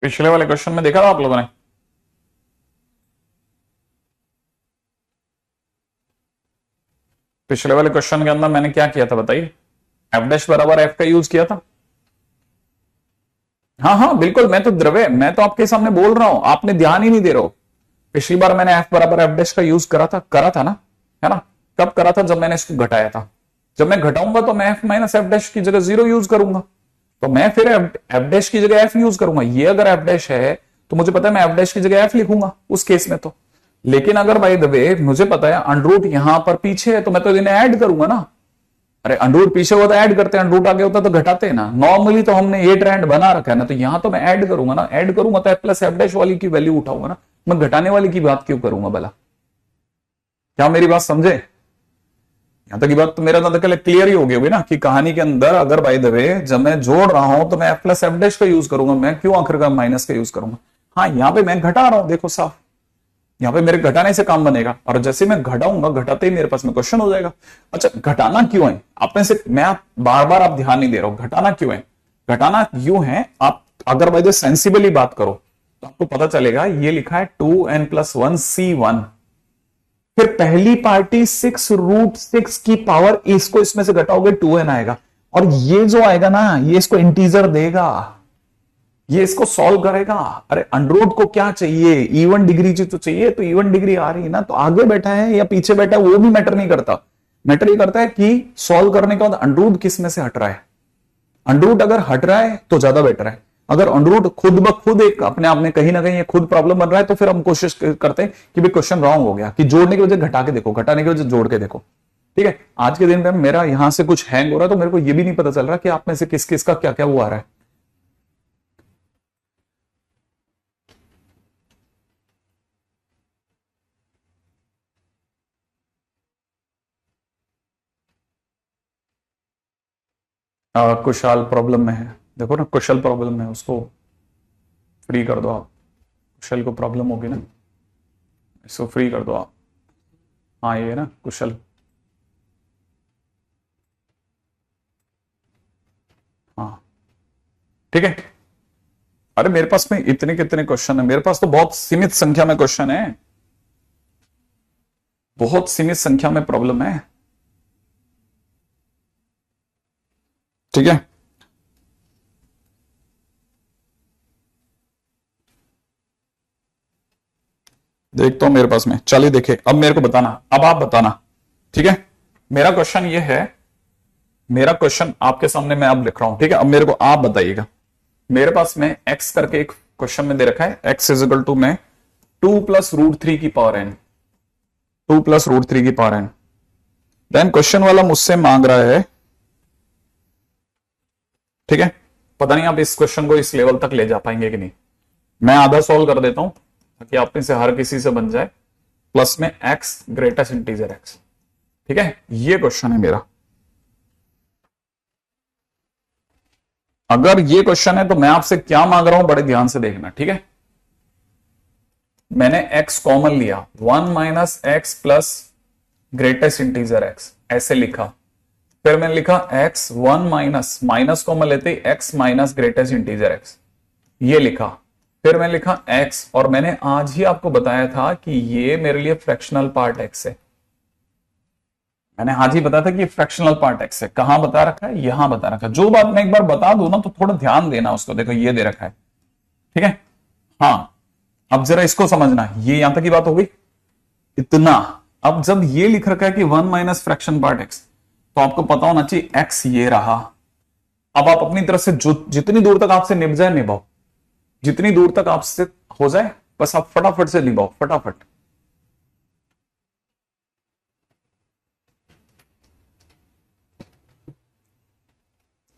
पिछले वाले क्वेश्चन में देखा था आप लोगों ने, पिछले वाले क्वेश्चन के अंदर मैंने क्या किया था बताइए, f' बराबर f का यूज किया था। हाँ हाँ बिल्कुल, मैं तो द्रव्य, मैं तो आपके सामने बोल रहा हूं, आपने ध्यान ही नहीं दे रहे हो। पिछली बार मैंने f बराबर f' का यूज करा था ना, है ना? कब करा था? जब मैंने इसको घटाया था। जब मैं घटाऊंगा तो मैं f - f' की जगह 0 यूज करूंगा, तो मैं फिर f' की जगह f यूज करूंगा। ये अगर f' है तो मुझे पता है मैं f' की जगह f लिखूंगा उस केस में तो। लेकिन अगर बाय द वे मुझे पता है अंडरूट यहां पर पीछे है, तो मैं तो इन्हें ऐड करूंगा ना। अरे अंडरूट पीछे होता है ऐड करते हैं, अंडरूट आगे होता तो घटाते हैं ना, नॉर्मली तो हमने ये ट्रेंड बना रखा है ना, तो यहां तो मैं ऐड करूंगा ना, ऐड करूंगा तो f+f' वाली की वैल्यू उठाऊंगा ना, मैं घटाने वाली की बात क्यों करूंगा भला? क्या मेरी बात समझे? यहां तक की बात तो मेरा तो क्लियर ही हो गई होगी ना, कि कहानी के अंदर अगर बाय द वे जब मैं जोड़ रहा हूं तो मैं f+f' का यूज करूंगा, मैं क्यों आखिरकार माइनस का यूज करूंगा? हाँ यहाँ पे मैं घटा रहा हूं, देखो साफ, यहाँ पे मेरे घटाने से काम बनेगा, और जैसे मैं घटाऊंगा घटाते ही मेरे पास में क्वेश्चन हो जाएगा। अच्छा घटाना क्यों है? आप में से मैं बार बार आप ध्यान नहीं दे रहा हूं, घटाना क्यों है? घटाना यूं है, आप अगर बाय द सेंसिबली बात करो तो आपको पता चलेगा, ये लिखा है 2n+1 C1, फिर पहली पार्टी 6√6 की पावर, इसको इसमें से घटाओगे 2n आएगा, और ये जो आएगा ना ये इसको इंटीजर देगा, ये इसको सॉल्व करेगा। अरे अंडरूट को क्या चाहिए? इवन डिग्री तो चाहिए, तो इवन डिग्री आ रही है ना, तो आगे बैठा है या पीछे बैठा है वो भी मैटर नहीं करता, मैटर ये करता है कि सॉल्व करने के बाद अंडरूट किस में से हट रहा है। अंडरूट अगर हट रहा है तो ज्यादा बेटर है। अगर अंडरूट खुद ब खुद एक अपने आप में कहीं ना कहीं खुद प्रॉब्लम बन रहा है तो फिर हम कोशिश करते हैं कि भाई क्वेश्चन रॉन्ग हो गया, कि जोड़ने की वजह घटा के देखो, घटाने की वजह जोड़ के देखो। ठीक है, आज के दिन में मेरा यहां से कुछ हैंग हो रहा है तो मेरे को यह भी नहीं पता चल रहा कि आप में से किस किस का क्या क्या वो आ रहा है। कुशाल प्रॉब्लम में है, देखो ना, कुशल प्रॉब्लम में है, उसको फ्री कर दो आप। कुशल को प्रॉब्लम होगी ना, इसको फ्री कर दो आप। हाँ ये है ना कुशल। हाँ ठीक है। अरे मेरे पास में इतने कितने क्वेश्चन है, मेरे पास तो बहुत सीमित संख्या में क्वेश्चन है, बहुत सीमित संख्या में प्रॉब्लम है। ठीक है, देखता हूं मेरे पास में। चलिए देखे, अब मेरे को बताना, अब आप बताना। ठीक है, मेरा क्वेश्चन ये है, मेरा क्वेश्चन आपके सामने मैं अब लिख रहा हूं। ठीक है, अब मेरे को आप बताइएगा। मेरे पास में x करके एक क्वेश्चन में दे रखा है, x इज इक्वल टू में 2 प्लस रूट 3 की पावर n, 2 प्लस रूट 3 की पावर n। देन क्वेश्चन वाला मुझसे मांग रहा है, ठीक है, पता नहीं आप इस क्वेश्चन को इस लेवल तक ले जा पाएंगे कि नहीं। मैं आधा सॉल्व कर देता हूं ताकि आप में से हर किसी से बन जाए। प्लस में x ग्रेटेस्ट इंटीजर x। ठीक है, ये क्वेश्चन है मेरा। अगर ये क्वेश्चन है तो मैं आपसे क्या मांग रहा हूं, बड़े ध्यान से देखना। ठीक है, मैंने x कॉमन लिया, 1 minus x plus greatest integer x, ऐसे लिखा। फिर मैंने लिखा x 1 माइनस, माइनस कॉमन लेते ही x minus greatest integer x, ये लिखा। फिर मैंने लिखा x, और मैंने आज ही आपको बताया था कि ये मेरे लिए फ्रैक्शनल पार्ट x है। मैंने आज ही बताया था कि फ्रैक्शनल पार्ट x है। कहां बता रखा है, यहां बता रखा है। जो बात मैं एक बार बता दूं ना तो थोड़ा ध्यान देना उसको। देखो ये दे रखा है, ठीक है। हाँ, अब जरा इसको समझना, ये यहां तक की बात हो गई इतना। अब जब ये लिख रखा है कि 1 माइनस फ्रैक्शन पार्ट x, तो आपको पता होना चाहिए x ये रहा। अब आप अपनी तरफ से जो जितनी दूर तक आपसे निभ जाए निभाओ, जितनी दूर तक आपसे हो जाए बस आप फटाफट से निभाओ, फटाफट।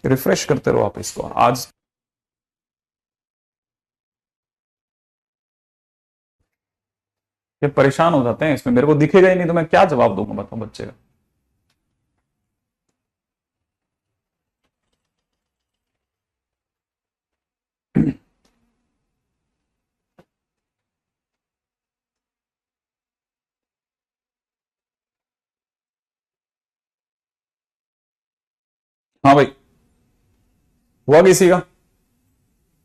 रिफ्रेश करते रहो आप इसको। आज ये परेशान हो जाते हैं इसमें, मेरे को दिखेगा ही नहीं तो मैं क्या जवाब दूंगा, बताओ बच्चे का। हाँ भाई, हुआ किसी का?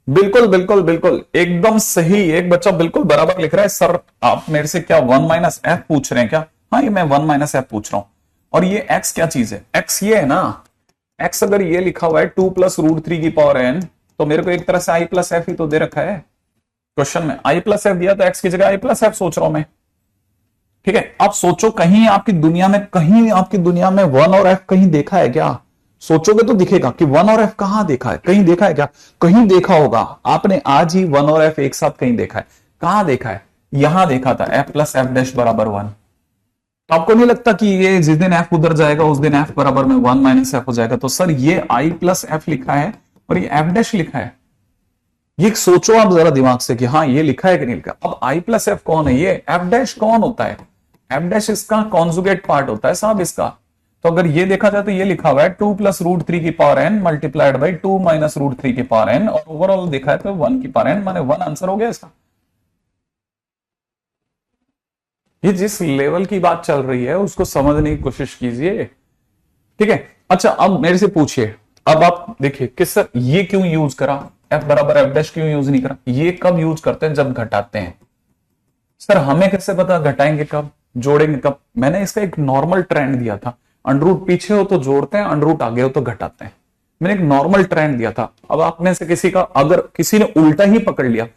बिल्कुल बिल्कुल बिल्कुल एकदम सही। एक बच्चा बिल्कुल बराबर लिख रहा है, सर आप मेरे से क्या 1 माइनस एफ पूछ रहे हैं क्या? हाँ, ये मैं 1 माइनस एफ पूछ रहा हूं। और ये एक्स क्या चीज है? एक्स ये है ना, एक्स अगर ये लिखा हुआ है 2 प्लस रूट 3 की पावर एन, तो मेरे को एक तरह से आई प्लस एफ ही तो दे रखा है क्वेश्चन में। आई प्लस एफ दिया तो एक्स की जगह आई प्लस एफ सोच रहा हूं मैं। ठीक है, आप सोचो कहीं आपकी दुनिया में, कहीं आपकी दुनिया में 1 और एफ कहीं देखा है क्या? सोचोगे तो दिखेगा कि 1 और एफ कहां देखा है, कहीं देखा है क्या? कहीं देखा होगा आपने, आज ही 1 और एफ एक साथ कहीं देखा है। कहां देखा है? यहां देखा था, एफ प्लस एफ डैश बराबर 1। तो आपको नहीं लगता कि ये जिस दिन एफ उधर जाएगा उस दिन एफ बराबर में 1 माइनस एफ हो जाएगा? तो सर ये आई प्लस एफ लिखा है और ये एफ डैश लिखा है। ये सोचो आप जरा दिमाग से कि हाँ ये लिखा है कि नहीं लिखा। अब आई प्लस एफ कौन है? ये एफ डैश कौन होता है? एफ डैश इसका कॉन्जुगेट पार्ट होता है साहब इसका। तो अगर ये देखा जाए तो ये लिखा हुआ है 2 प्लस रूट 3 की power n multiplied by 2 minus root 3 की पावर एन, और ओवरऑल देखा है तो 1 की पावर एन, माने 1 आंसर हो गया इसका। ये जिस लेवल की बात चल रही है उसको समझने की कोशिश कीजिए। ठीक है, अच्छा अब मेरे से पूछिए, अब आप देखिए कि सर ये क्यों यूज करा, एफ बराबर एफ डैश क्यों यूज नहीं करा? ये कब यूज करते हैं? जब घटाते हैं। सर हमें कैसे पता घटाएंगे कब, जोड़ेंगे कब? मैंने इसका एक नॉर्मल ट्रेंड दिया था, अंडरूट पीछे हो तो जोड़ते हैं, अंडरूट आगे हो तो घटाते हैं। मैंने एक नॉर्मल ट्रेंड दिया था। अब आप में से किसी का, अगर किसी ने उल्टा ही पकड़ लिया,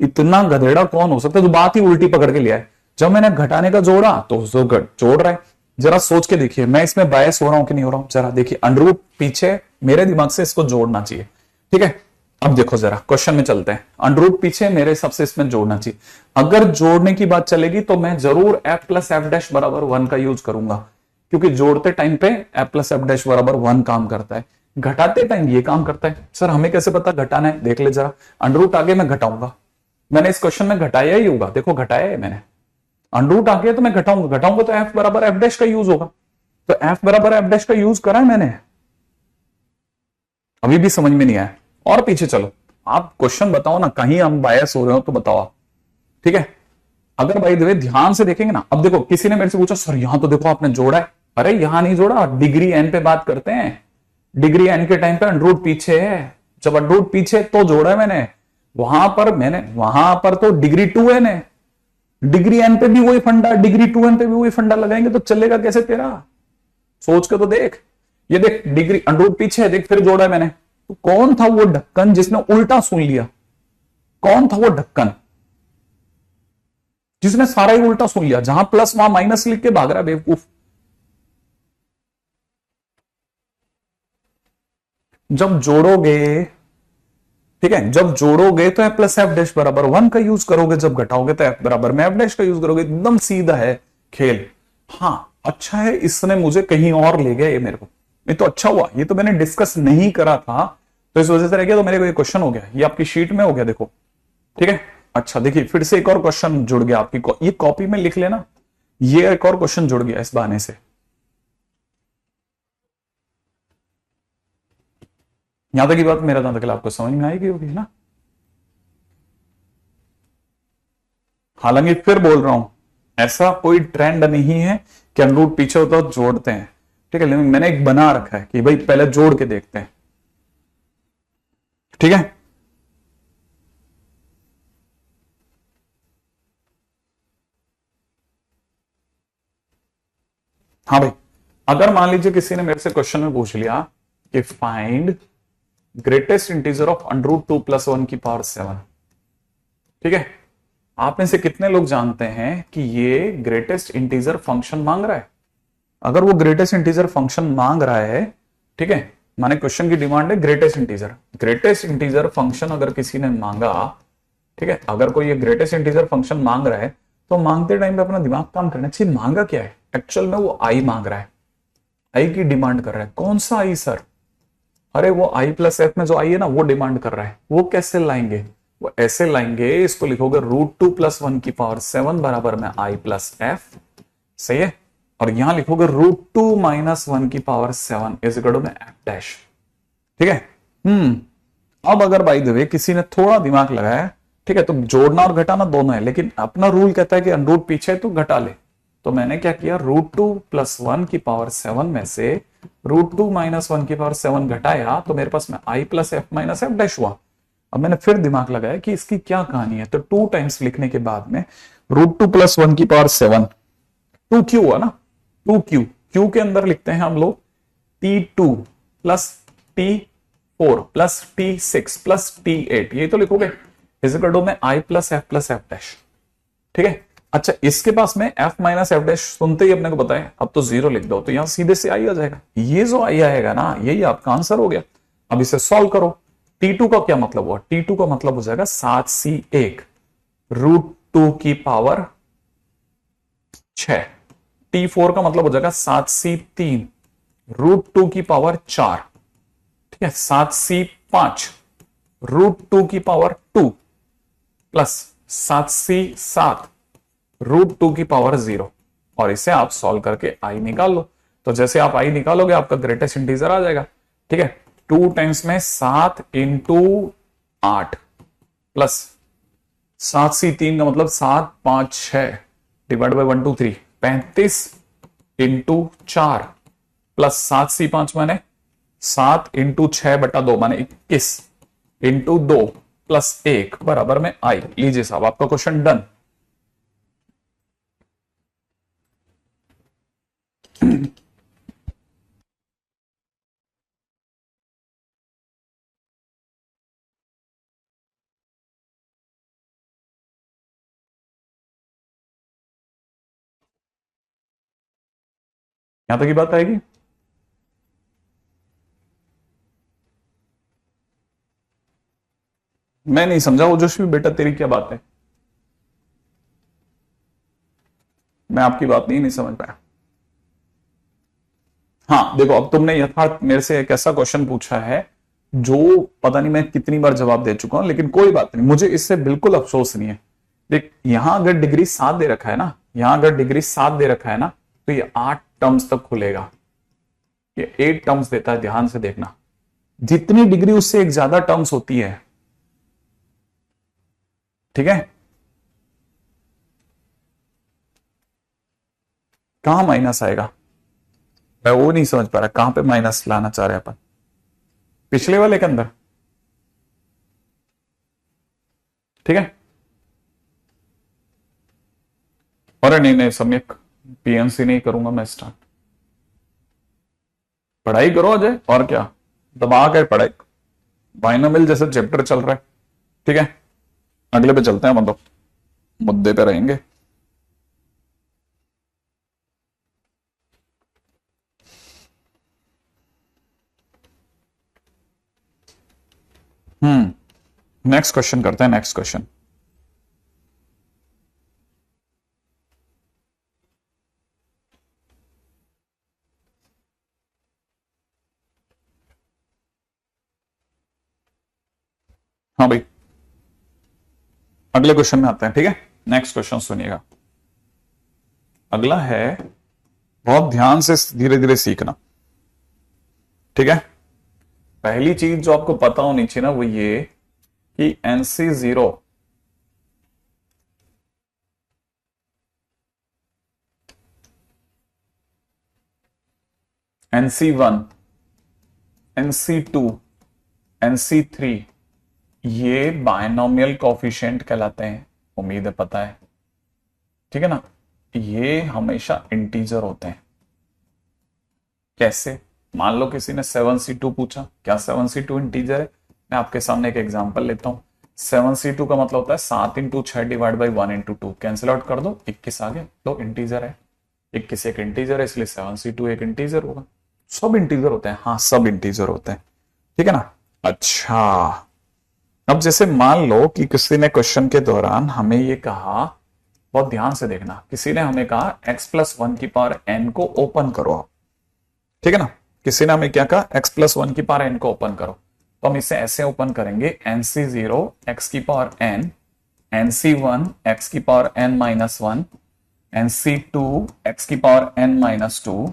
इतना गधेड़ा कौन हो सकता है जो बात ही उल्टी पकड़ के लिया है। जब मैंने घटाने का जोड़ा तो जोड़ रहा है, जरा सोच के देखिए, मैं इसमें बायस हो रहा हूं कि नहीं हो रहा हूं, जरा देखिए। अंडर रूट पीछे मेरे दिमाग से इसको जोड़ना चाहिए, ठीक है। अब देखो जरा क्वेश्चन में चलते हैं। अंडर रूट पीछे मेरे हिसाब से इसमें जोड़ना चाहिए। अगर जोड़ने की बात चलेगी तो मैं जरूर एफ प्लस एफ डैश बराबर 1 का यूज करूंगा, क्योंकि जोड़ते टाइम पे एफ प्लस एफ डैश बराबर 1 काम करता है, घटाते टाइम ये काम करता है। सर हमें कैसे पता घटाना है, देख ले जरा। अंडर रूट आगे मैं घटाऊंगा, मैंने इस क्वेश्चन में घटाया ही होगा, देखो घटाया है मैंने। अंडर रूट आ गया तो मैं घटाऊंगा, घटाऊंगा तो एफ बराबर एफ डैश का यूज होगा, तो एफ बराबर एफ डैश का यूज करा है मैंने। अभी भी समझ में नहीं आया, और पीछे चलो। आप क्वेश्चन बताओ ना, कहीं हम बायस हो रहे हो तो बताओ आप, ठीक है। अगर भाई देवे ध्यान से देखेंगे ना, अब देखो किसी ने मेरे से पूछा सर यहां तो देखो आपने जोड़ा है, अरे यहां नहीं जोड़ा, डिग्री एन पे बात करते हैं। डिग्री एन के टाइम पे अंडर रूट पीछे है, जब अंडर रूट पीछे तो जोड़ा है मैंने। वहां पर तो डिग्री 2 है ने, डिग्री एन पे भी वही फंडा, डिग्री 2n पे भी वही फंडा लगाएंगे तो चलेगा कैसे तेरा, सोच के तो देख। ये देख डिग्री अंडर रूट पीछे है, देख फिर जोड़ा है मैंने। तो कौन था वो ढक्कन जिसने उल्टा सुन लिया, कौन था वो ढक्कन जिसने सारा ही उल्टा सुन लिया, जहां प्लस वहां माइनस लिख के भाग रहा है बेवकूफ। जब जोड़ोगे, ठीक है, जब जोड़ोगे तो एफ प्लस एफ डैश बराबर 1 का यूज करोगे, जब घटाओगे तो एफ बराबर में एफ डैश का यूज करोगे, एकदम सीधा है खेल। हाँ अच्छा है, इसने मुझे कहीं और ले गया ये मेरे को, ये तो अच्छा हुआ, ये तो मैंने डिस्कस नहीं करा था तो इस वजह से रह गया, तो मेरे को ये क्वेश्चन हो गया, ये आपकी शीट में हो गया देखो, ठीक है। अच्छा देखिए फिर से एक और क्वेश्चन जुड़ गया आपकी, ये कॉपी में लिख लेना, ये एक और क्वेश्चन जुड़ गया इस बहाने से। यहां तक की बात मेरा जहां तक आपको समझ में आएगी होगी ना। हालांकि फिर बोल रहा हूं, ऐसा कोई ट्रेंड नहीं है कि हम रूट पीछे होता तो जोड़ते हैं, ठीक है, लेकिन मैंने एक बना रखा है कि भाई पहले जोड़ के देखते हैं, ठीक है। हाँ भाई, अगर मान लीजिए किसी ने मेरे से क्वेश्चन में पूछ लिया कि find greatest integer of under root 2 plus 1 की पावर 7, ठीक है। आप में से कितने लोग जानते हैं कि ये ग्रेटेस्ट इंटीजर फंक्शन मांग रहा है। अगर वो ग्रेटेस्ट इंटीजर फंक्शन मांग रहा है, ठीक है, माने क्वेश्चन की डिमांड है greatest integer, greatest integer function अगर किसी ने मांगा, ठीक है, अगर कोई ये ग्रेटेस्ट इंटीजर फंक्शन मांग रहा है तो मांगते टाइम पे अपना दिमाग काम करना चाहिए, मांगा क्या है एक्चुअल में, वो आई मांग रहा है, आई की डिमांड कर रहा है। कौन सा आई सर, अरे वो आई प्लस एफ में जो आई है ना वो डिमांड कर रहा है। वो कैसे लाएंगे, वो ऐसे लाएंगे, इसको लिखोगे रूट 2 प्लस 1 की पावर 7 बराबर में आई प्लस एफ, सही है, और यहां लिखोगे रूट 2 माइनस 1 की पावर 7 इज इक्वल टू में एफ डैश, ठीक है। अब अगर बाई द वे किसी ने थोड़ा दिमाग लगाया, ठीक है, तो जोड़ना और घटाना दोनों है, लेकिन अपना रूल कहता है कि रूट पीछे है तो घटा ले, तो मैंने क्या किया, रूट 2 प्लस 1 की पावर 7 में से रूट 2 माइनस 1 की पावर 7 घटाया तो मेरे पास में I plus F minus F dash हुआ। अब मैंने फिर दिमाग लगाया कि इसकी क्या कहानी है, तो 2 टाइम्स लिखने के बाद में रूट 2 प्लस 1 की पावर 7, 2 क्यू हुआ ना, 2 क्यू, क्यू के अंदर लिखते हैं हम लोग T2 plus T4 plus T6 plus T8, ये तो लिखोगे इज इक्वल टू में आई प्लस एफ डैश, ठीक है। अच्छा इसके पास में एफ माइनस एफ डैश सुनते ही अपने को बताएं, अब तो जीरो लिख दो तो यहां सीधे से आई आ जाएगा, ये जो आई आएगा ना यही आपका आंसर हो गया। अब इसे सॉल्व करो। T2 का क्या मतलब हुआ, T2 का मतलब हो जाएगा 7C1 रूट 2 की पावर 6, T4 का मतलब हो जाएगा 7C3 रूट 2 की पावर 4, ठीक है, 7C5 रूट 2 की पावर 2 प्लस 7C7 रूट 2 की पावर 0, और इसे आप सॉल्व करके आई निकाल लो। तो जैसे आप आई निकालोगे आपका ग्रेटेस्ट इंटीजर आ जाएगा, ठीक है। 2 टाइम्स में 7 इंटू 8 प्लस 7C3 का मतलब 7 5 6 divide by 1 2 3 35 into 4 plus 7C5 माने 7 इंटू 6 बटा 2 माने 21 इंटू 2 प्लस 1 बराबर में आई। लीजिए साहब आपका क्वेश्चन डन। यहां तक की बात आएगी? मैं नहीं समझा ओजस्वी बेटा, तेरी क्या बात है? मैं आपकी बात नहीं समझ पाया। हाँ देखो, अब तुमने यथार्थ मेरे से एक ऐसा क्वेश्चन पूछा है जो पता नहीं मैं कितनी बार जवाब दे चुका हूं, लेकिन कोई बात नहीं, मुझे इससे बिल्कुल अफसोस नहीं है। देख, यहां अगर डिग्री 7 दे रखा है ना, यहां अगर डिग्री 7 दे रखा है ना, तो ये 8 टर्म्स तक खुलेगा। ये 8 टर्म्स देता है, ध्यान से देखना। जितनी डिग्री उससे एक ज्यादा टर्म्स होती है, ठीक है। कहां माइनस आएगा? मैं वो नहीं समझ पा रहा, कहां पे माइनस लाना चाह रहे हैं अपन? पिछले वाले के अंदर, ठीक है। अरे नहीं नहीं सम्यक, पीएमसी नहीं करूंगा मैं स्टार्ट। पढ़ाई करो अजय, और क्या, दबा के पढ़ाई। बाइनोमियल जैसे चैप्टर चल रहा है, ठीक है। अगले पे चलते हैं, मतलब मुद्दे पे रहेंगे। नेक्स्ट क्वेश्चन करते हैं, नेक्स्ट क्वेश्चन। हाँ भाई, अगले क्वेश्चन में आते हैं, ठीक है। नेक्स्ट क्वेश्चन सुनिएगा। अगला है, बहुत ध्यान से धीरे धीरे सीखना, ठीक है। पहली चीज जो आपको पता होनी चाहिए ना, वो ये कि NC0 NC1 NC2 NC3 ये बायनोमियल कोफिशिएंट कहलाते हैं, उम्मीद है पता है, ठीक है ना। ये हमेशा इंटीजर होते हैं। कैसे? मान लो किसी ने 7C2 पूछा, क्या 7C2 इंटीजर है? मैं आपके सामने एक एग्जांपल लेता हूं। 7C2 का मतलब होता है 7 into 6 divide by 1 into 2, cancel out कर दो, 21 आ गया, तो इंटीजर है। 21 एक इंटीजर है, इसलिए 7C2 एक इंटीजर होगा। सब इंटीजर होते हैं, हाँ सब इंटीजर होते हैं, ठीक है ना। अच्छा, अब जैसे मान लो कि किसी ने क्वेश्चन के दौरान हमें ये कहा, बहुत ध्यान से देखना, किसी ने हमें कहा x+1 की पावर n को ओपन करो आप, ठीक है ना। किसी ने हमें क्या कहा, x+1 की पावर n को ओपन करो, तो हम इसे ऐसे ओपन करेंगे, NC0 x की पावर n, NC1 x की पावर n-1, NC2 x की पावर n-2,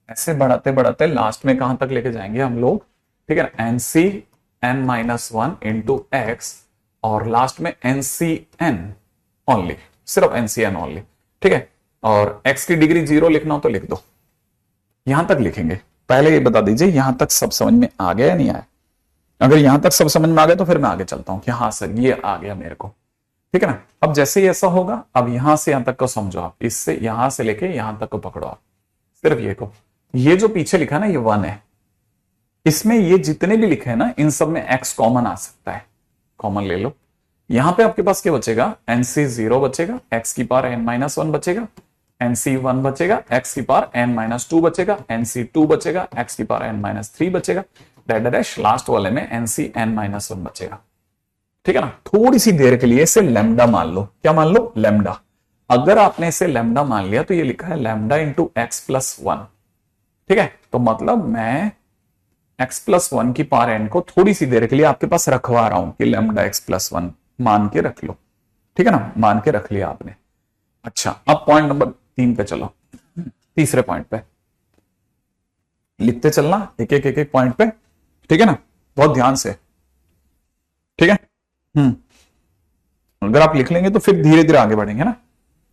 ऐसे बढ़ाते बढ़ाते लास्ट में कहां तक लेके जाएंगे हम लोग, ठीक है ना। NCn-1 इंटू x, और लास्ट में NCn ओनली, सिर्फ NCn ओनली, ठीक है। और x की डिग्री 0 लिखना हो तो लिख दो, यहां तक लिखेंगे। पहले ये बता दीजिए, यहां तक सब समझ में आ गया या नहीं आया? अगर यहां तक सब समझ में आ गया तो फिर मैं आगे चलता हूं कि हाँ सर ये आ गया मेरे को, ठीक है ना। अब जैसे ही ऐसा होगा, अब यहां से यहां तक को समझो आप, इससे यहां से लेके यहां तक को पकड़ो आप, सिर्फ ये को। ये जो पीछे लिखा ना, ये 1 है, इसमें ये जितने भी लिखे हैं ना, इन सब में x कॉमन आ सकता है, कॉमन ले लो। यहां पे आपके पास क्या बचेगा, NC0 बचेगा, x की पावर n-1 बचेगा, NC1 बचेगा, x की पावर n-2 बचेगा, NC2 बचेगा, x की पावर n-3 बचेगा, डैश लास्ट वाले में NCn-1 बचेगा, ठीक है ना। थोड़ी सी देर के लिए इसे लैम्डा मान लो, क्या मान लो, लैम्डा। अगर आपने इसे लैम्डा मान लिया तो ये लिखा है लैम्डा इंटू x+1, ठीक है। तो मतलब मैं x+1 की पावर n को थोड़ी सी देर के लिए आपके पास रखवा रहा हूं कि लैम्डा x+1 मान के रख लो, ठीक है ना, मान के रख लिया आपने। अच्छा, अब पॉइंट नंबर 3 पे चलो, तीसरे पॉइंट पे लिखते चलना, एक एक पॉइंट पे, ठीक है ना, बहुत ध्यान से, ठीक है। अगर आप लिख लेंगे तो फिर धीरे धीरे आगे बढ़ेंगे ना।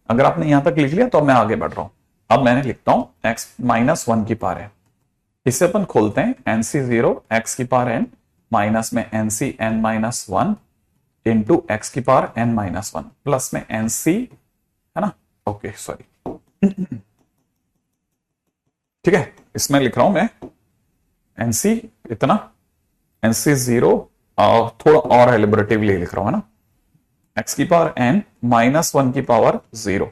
अगर आपने यहां तक लिख लिया तो अब मैं आगे बढ़ रहा हूं। अब मैंने लिखता हूं x-1 की पावर है, इसे अपन खोलते हैं, NC0 x की पावर n माइनस में NCn-1 इंटू x की पावर n-1 प्लस में NC, है ना, ओके सॉरी, ठीक है। इसमें लिख रहा हूं मैं NC इतना, NC0 और थोड़ा और एलिबरेटिवली लिख रहा हूं, है ना, x की पावर n-1 की पावर 0,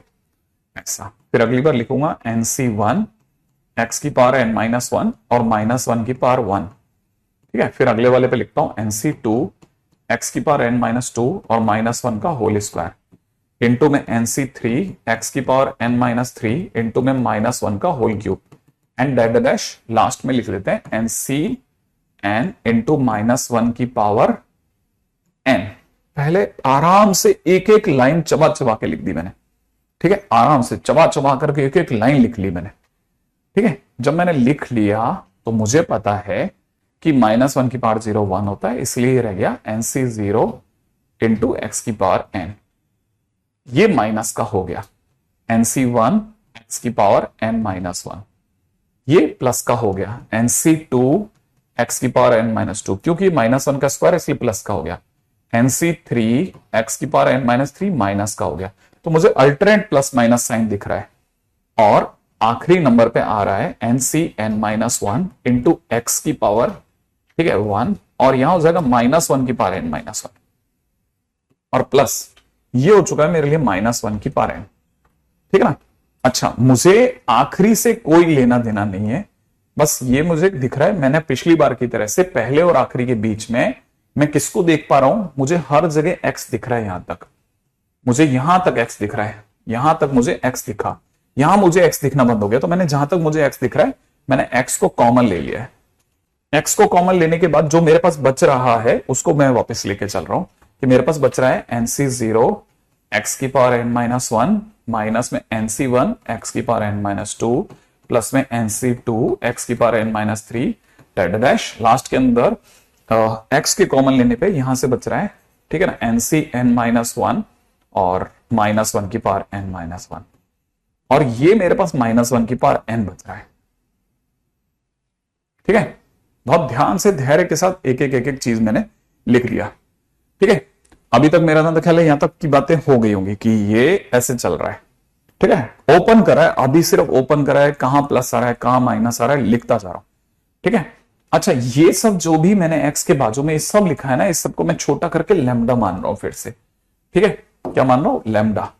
ऐसा। फिर अगली बार लिखूंगा NC1 एक्स की पावर n माइनस वन और माइनस वन की पावर वन। ठीक है, फिर अगले वाले पे लिखता हूं NC2 एक्स की पावर n माइनस टू और माइनस वन का होल स्क्वायर इंटू में NC3 एक्स की power n minus three into में माइनस वन का whole cube and dash dash last में लिख लेते हैं NCn इंटू माइनस वन की पावर n। पहले आराम से एक एक लाइन चबा चबा के लिख दी मैंने। ठीक है, आराम से चबा चबा करके एक एक लाइन लिख ली मैंने। ठीक है, जब मैंने लिख लिया तो मुझे पता है कि माइनस वन की पावर 0 1 होता है, इसलिए ये रह गया NC0 इंटू एक्स की पावर n। ये माइनस का हो गया NC1 एक्स की पावर n माइनस वन। ये प्लस का हो गया NC2 एक्स की पावर n माइनस टू, क्योंकि माइनस वन का स्क्वायर इसलिए प्लस का हो गया। NC3 एक्स की power n minus three minus का हो गया। तो मुझे अल्टरनेट प्लस माइनस साइन दिख रहा है और आखिरी नंबर पे आ रहा है NCn minus one into x की पावर, ठीक है, वन, और यहां हो जाएगा माइनस वन की पावर n माइनस वन और प्लस ये हो चुका है मेरे लिए माइनस वन की पावर n। ठीक है ना। अच्छा, मुझे आखिरी से कोई लेना देना नहीं है, बस ये मुझे दिख रहा है मैंने पिछली बार की तरह से पहले और आखिरी के बीच में मैं किसको देख पा रहा हूं, मुझे हर जगह x दिख रहा है। यहां तक मुझे यहां तक x दिख रहा है, यहां तक मुझे x दिखा, यहां मुझे x दिखना बंद हो गया। तो मैंने जहां तक मुझे x दिख रहा है मैंने x को कॉमन ले लिया है। x को कॉमन लेने के बाद जो मेरे पास बच रहा है उसको मैं वापस लेके चल रहा हूं कि मेरे पास बच रहा है NC0 एक्स की power n minus one minus में NC1 एक्स की power n minus two plus में NC2 एक्स की power n minus three dash last के अंदर x के कॉमन लेने पे यहां से बच रहा है, ठीक है ना, NCn माइनस वन और माइनस वन की पावर n माइनस वन, और ये मेरे पास माइनस वन की पावर n बच रहा है। ठीक है, बहुत ध्यान से धैर्य के साथ एक एक चीज मैंने लिख लिया। ठीक है, अभी तक मेरा ना ख्याल है यहां तक की बातें हो गई होंगी कि ये ऐसे चल रहा है। ठीक है, ओपन करा है, अभी सिर्फ ओपन करा है, कहां प्लस आ रहा है कहां माइनस आ रहा है लिखता जा रहा हूं। ठीक है, अच्छा, ये सब जो भी मैंने एक्स के बाजू में ये सब लिखा है ना, इस सबको मैं छोटा करके लैम्डा मान रहा हूं फिर से। ठीक है, क्या मान रहा हूं, lambda.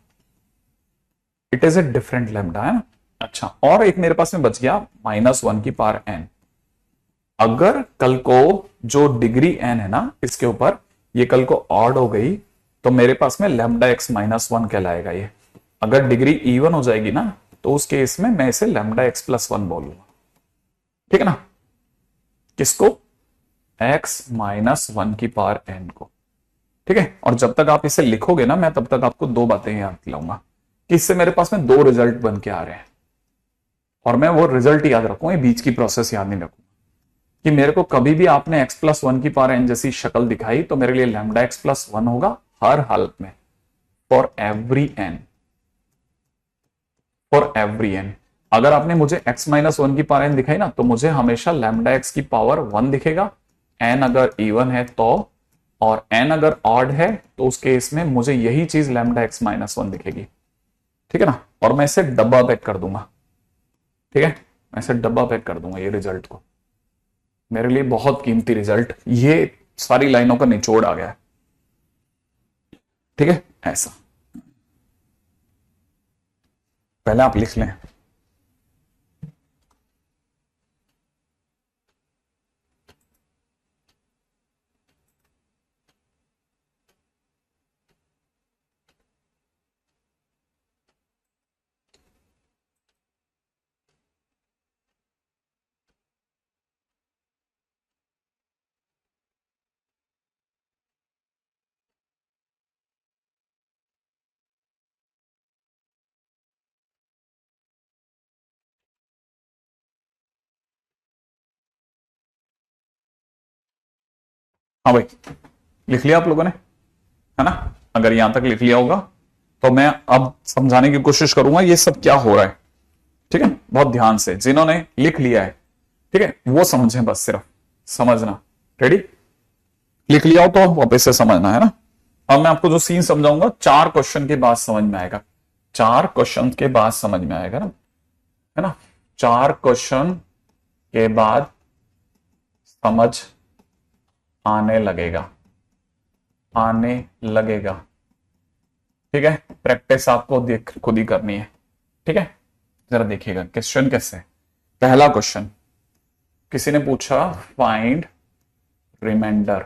It is a different lambda, है ना। अच्छा, और एक मेरे पास में बच गया माइनस वन की पावर n। अगर कल को जो डिग्री n है ना इसके ऊपर, ये कल को ऑड हो गई तो मेरे पास में लैम्डा एक्स माइनस वन कहलाएगा ये। अगर डिग्री इवन हो जाएगी ना तो उस केस में मैं इसे लैम्डा एक्स प्लस वन बोलूंगा। ठीक है ना, किसको, x माइनस वन की पावर n को। ठीक है, और जब तक आप इसे लिखोगे ना मैं तब तक आपको दो बातें याद दिलाऊंगा कि इससे मेरे पास में दो रिजल्ट बन के आ रहे हैं और मैं वो रिजल्ट याद रखूंगा, बीच की प्रोसेस याद नहीं रखूंगा कि मेरे को कभी भी आपने x प्लस वन की पावर n जैसी शक्ल दिखाई तो मेरे लिए लैम्डा एक्स प्लस वन होगा हर हालत में, for every n, for every n। अगर आपने मुझे x माइनस वन की पावर n दिखाई ना तो मुझे हमेशा लैम्डा एक्स की पावर वन दिखेगा, n अगर इवन है तो, और n अगर ऑड है तो उस केस में मुझे यही चीज लैम्डा एक्स माइनस वन दिखेगी। ठीक है ना, और मैं इसे डब्बा पैक कर दूंगा। ठीक है, मैं इसे डब्बा पैक कर दूंगा ये रिजल्ट को। मेरे लिए बहुत कीमती रिजल्ट, ये सारी लाइनों का निचोड़ आ गया है। ठीक है, ऐसा पहले आप लिख लें। हाँ भाई, लिख लिया आप लोगों ने, है ना। अगर यहां तक लिख लिया होगा तो मैं अब समझाने की कोशिश करूंगा ये सब क्या हो रहा है। ठीक है, बहुत ध्यान से, जिन्होंने लिख लिया है ठीक है वो समझें, बस सिर्फ समझना। रेडी, लिख लिया हो तो वापस से समझना, है ना। अब मैं आपको जो सीन समझाऊंगा 4 क्वेश्चन के बाद समझ में आएगा, 4 क्वेश्चन के बाद समझ में आएगा ना, है ना। 4 क्वेश्चन के बाद समझ आने लगेगा, आने लगेगा। ठीक है, प्रैक्टिस आपको देख खुद ही करनी है। ठीक है, जरा देखिएगा क्वेश्चन कैसे है। पहला क्वेश्चन किसी ने पूछा फाइंड रिमाइंडर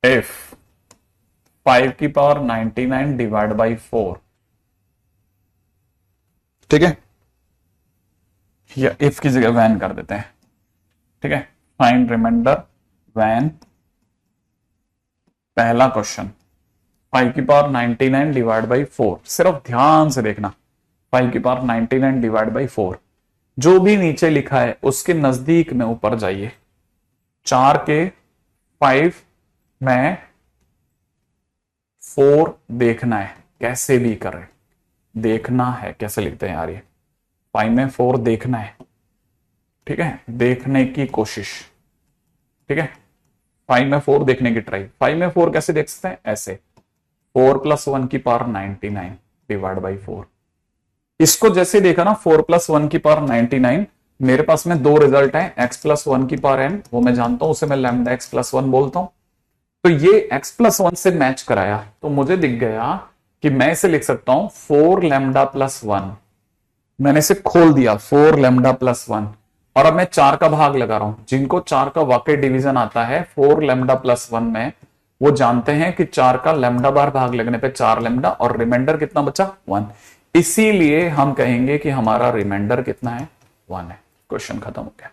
इफ 5 की पावर 99 डिवाइड बाई 4, ठीक है, या इफ की जगह वैन कर देते हैं, ठीक है। फाइंड रिमाइंडर वैन, पहला क्वेश्चन 5 की पावर 99 डिवाइड बाई 4, सिर्फ ध्यान से देखना, 5 की पावर 99 डिवाइड बाई 4, जो भी नीचे लिखा है उसके नजदीक में ऊपर जाइए। 4 के 5 में 4 देखना है, कैसे भी करें, देखना है, कैसे लिखते हैं यार ये, 5 में 4 देखना है, ठीक है, देखने की कोशिश, ठीक है, 5 में 4 देखने की ट्राई। 5 में 4 कैसे देख सकते हैं, ऐसे 4 + 1 की पावर 99 डिवाइड बाई 4। इसको जैसे देखा ना 4 + 1 की पावर 99, मेरे पास में दो रिजल्ट है, x + 1 की पावर n, वो मैं जानता हूं, उसे मैं लैम्डा x + 1 बोलता हूं। तो ये x + 1 से मैच कराया तो मुझे दिख गया कि मैं इसे लिख सकता हूं 4 लैम्डा + 1। मैंने इसे खोल दिया 4 लैम्डा + 1, और अब मैं 4 का भाग लगा रहा हूं। जिनको 4 का वाकई डिवीजन आता है 4 लैम्डा + 1 में, वो जानते हैं कि 4 का लैम्डा बार भाग लगने पे 4 लैम्डा, और रिमाइंडर कितना बचा, 1। इसीलिए हम कहेंगे कि हमारा रिमाइंडर कितना है, 1 है। क्वेश्चन खत्म हो गया,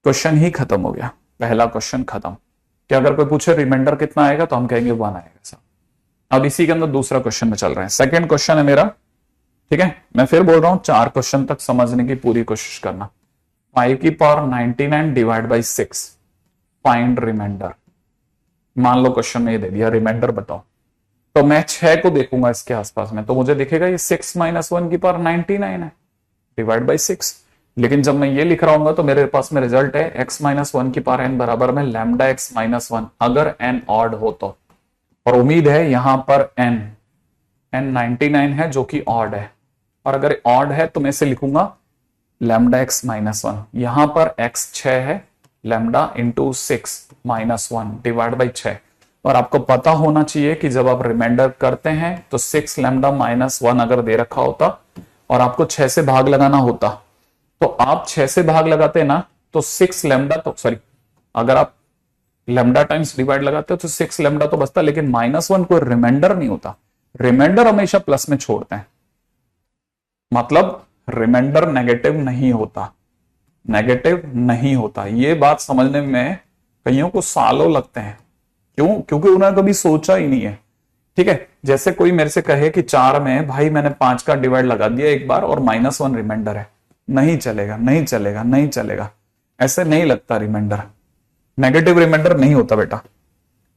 क्वेश्चन ही खत्म हो गया, पहला क्वेश्चन खत्म। कि अगर कोई पूछे रिमाइंडर कितना आएगा तो हम कहेंगे 1 आएगा साहब। अब इसी के अंदर दूसरा क्वेश्चन में चल रहे हैं, सेकंड क्वेश्चन है मेरा, ठीक है। मैं फिर बोल रहा हूं 4 क्वेश्चन तक समझने की पूरी कोशिश करना। 5 की power 99 divide by 6, find remainder. मान लो क्वेश्चन में ये दे दिया रिमाइंडर बताओ, तो मैं 6 को देखूंगा इसके आसपास में, तो मुझे दिखेगा ये 6 - 1 की पावर 99 है डिवाइड बाई 6। लेकिन जब मैं ये लिख रहा हूं तो मेरे पास में रिजल्ट है x - 1 की पावर n बराबर में लैम्डा x - 1, अगर n ऑड हो तो। और उम्मीद है यहां पर n 99 है जो कि ऑड है, और अगर ऑड है तो मैं इसे लिखूंगा लैम्डा x - 1। यहां पर x 6 है, लैम्डा इंटू 6 - 1 डिवाइड बाई 6। और आपको पता होना चाहिए कि जब आप रिमाइंडर करते हैं तो 6 लैम्डा - 1 अगर दे रखा होता और आपको 6 से भाग लगाना होता, तो आप 6 से भाग लगाते ना तो 6 लैम्डा, तो सॉरी, अगर आप लैम्डा टाइम्स डिवाइड लगाते हो तो 6 लैम्डा तो बचता, लेकिन -1 कोई रिमाइंडर नहीं होता। रिमाइंडर हमेशा प्लस में छोड़ते हैं, मतलब रिमाइंडर नेगेटिव नहीं होता, नेगेटिव नहीं होता। ये बात समझने में कईयों को सालों लगते हैं, क्यों? क्योंकि उन्होंने कभी सोचा ही नहीं है, ठीक है। जैसे कोई मेरे से कहे कि 4 में भाई मैंने 5 का डिवाइड लगा दिया एक बार और -1 रिमाइंडर है, नहीं चलेगा, नहीं चलेगा, नहीं चलेगा, ऐसे नहीं लगता रिमाइंडर, नेगेटिव रिमाइंडर नहीं होता बेटा,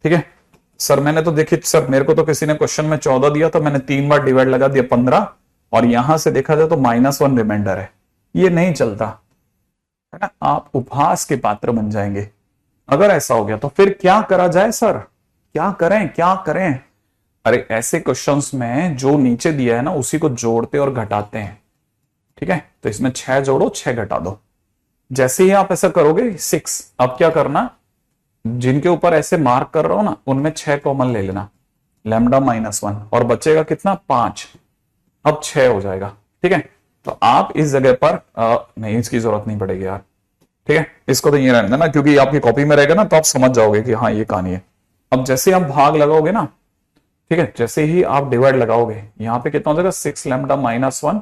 ठीक है। सर मैंने तो देखिए सर, मेरे को तो किसी ने क्वेश्चन में 14 दिया था, मैंने 3 बार डिवाइड लगा दिया 15, और यहां से देखा जाए तो -1 रिमाइंडर है, ये नहीं चलता है ना। आप उपहास के पात्र बन जाएंगे अगर ऐसा हो गया। तो फिर क्या करा जाए सर, क्या करें, क्या करें? अरे ऐसे क्वेश्चंस में जो नीचे दिया है ना उसी को जोड़ते और घटाते हैं, ठीक है। तो इसमें 6 जोड़ो 6 घटा दो, जैसे ही आप ऐसा करोगे 6। अब क्या करना, जिनके ऊपर ऐसे मार्क कर रहा हो ना उनमें 6 कॉमन ले लेना, लैम्डा -1, और बचेगा कितना, 5। अब 6 हो जाएगा, ठीक है। तो आप इस जगह पर नहीं, इसकी जरूरत नहीं पड़ेगी यार, ठीक है, इसको तो ये रहने देना, क्योंकि आपकी कॉपी में रहेगा ना तो आप समझ जाओगे कि हाँ ये कहानी है। अब जैसे आप भाग लगाओगे ना, ठीक है, जैसे ही आप डिवाइड लगाओगे यहां पे कितना हो जाएगा, 6 लैम्डा -1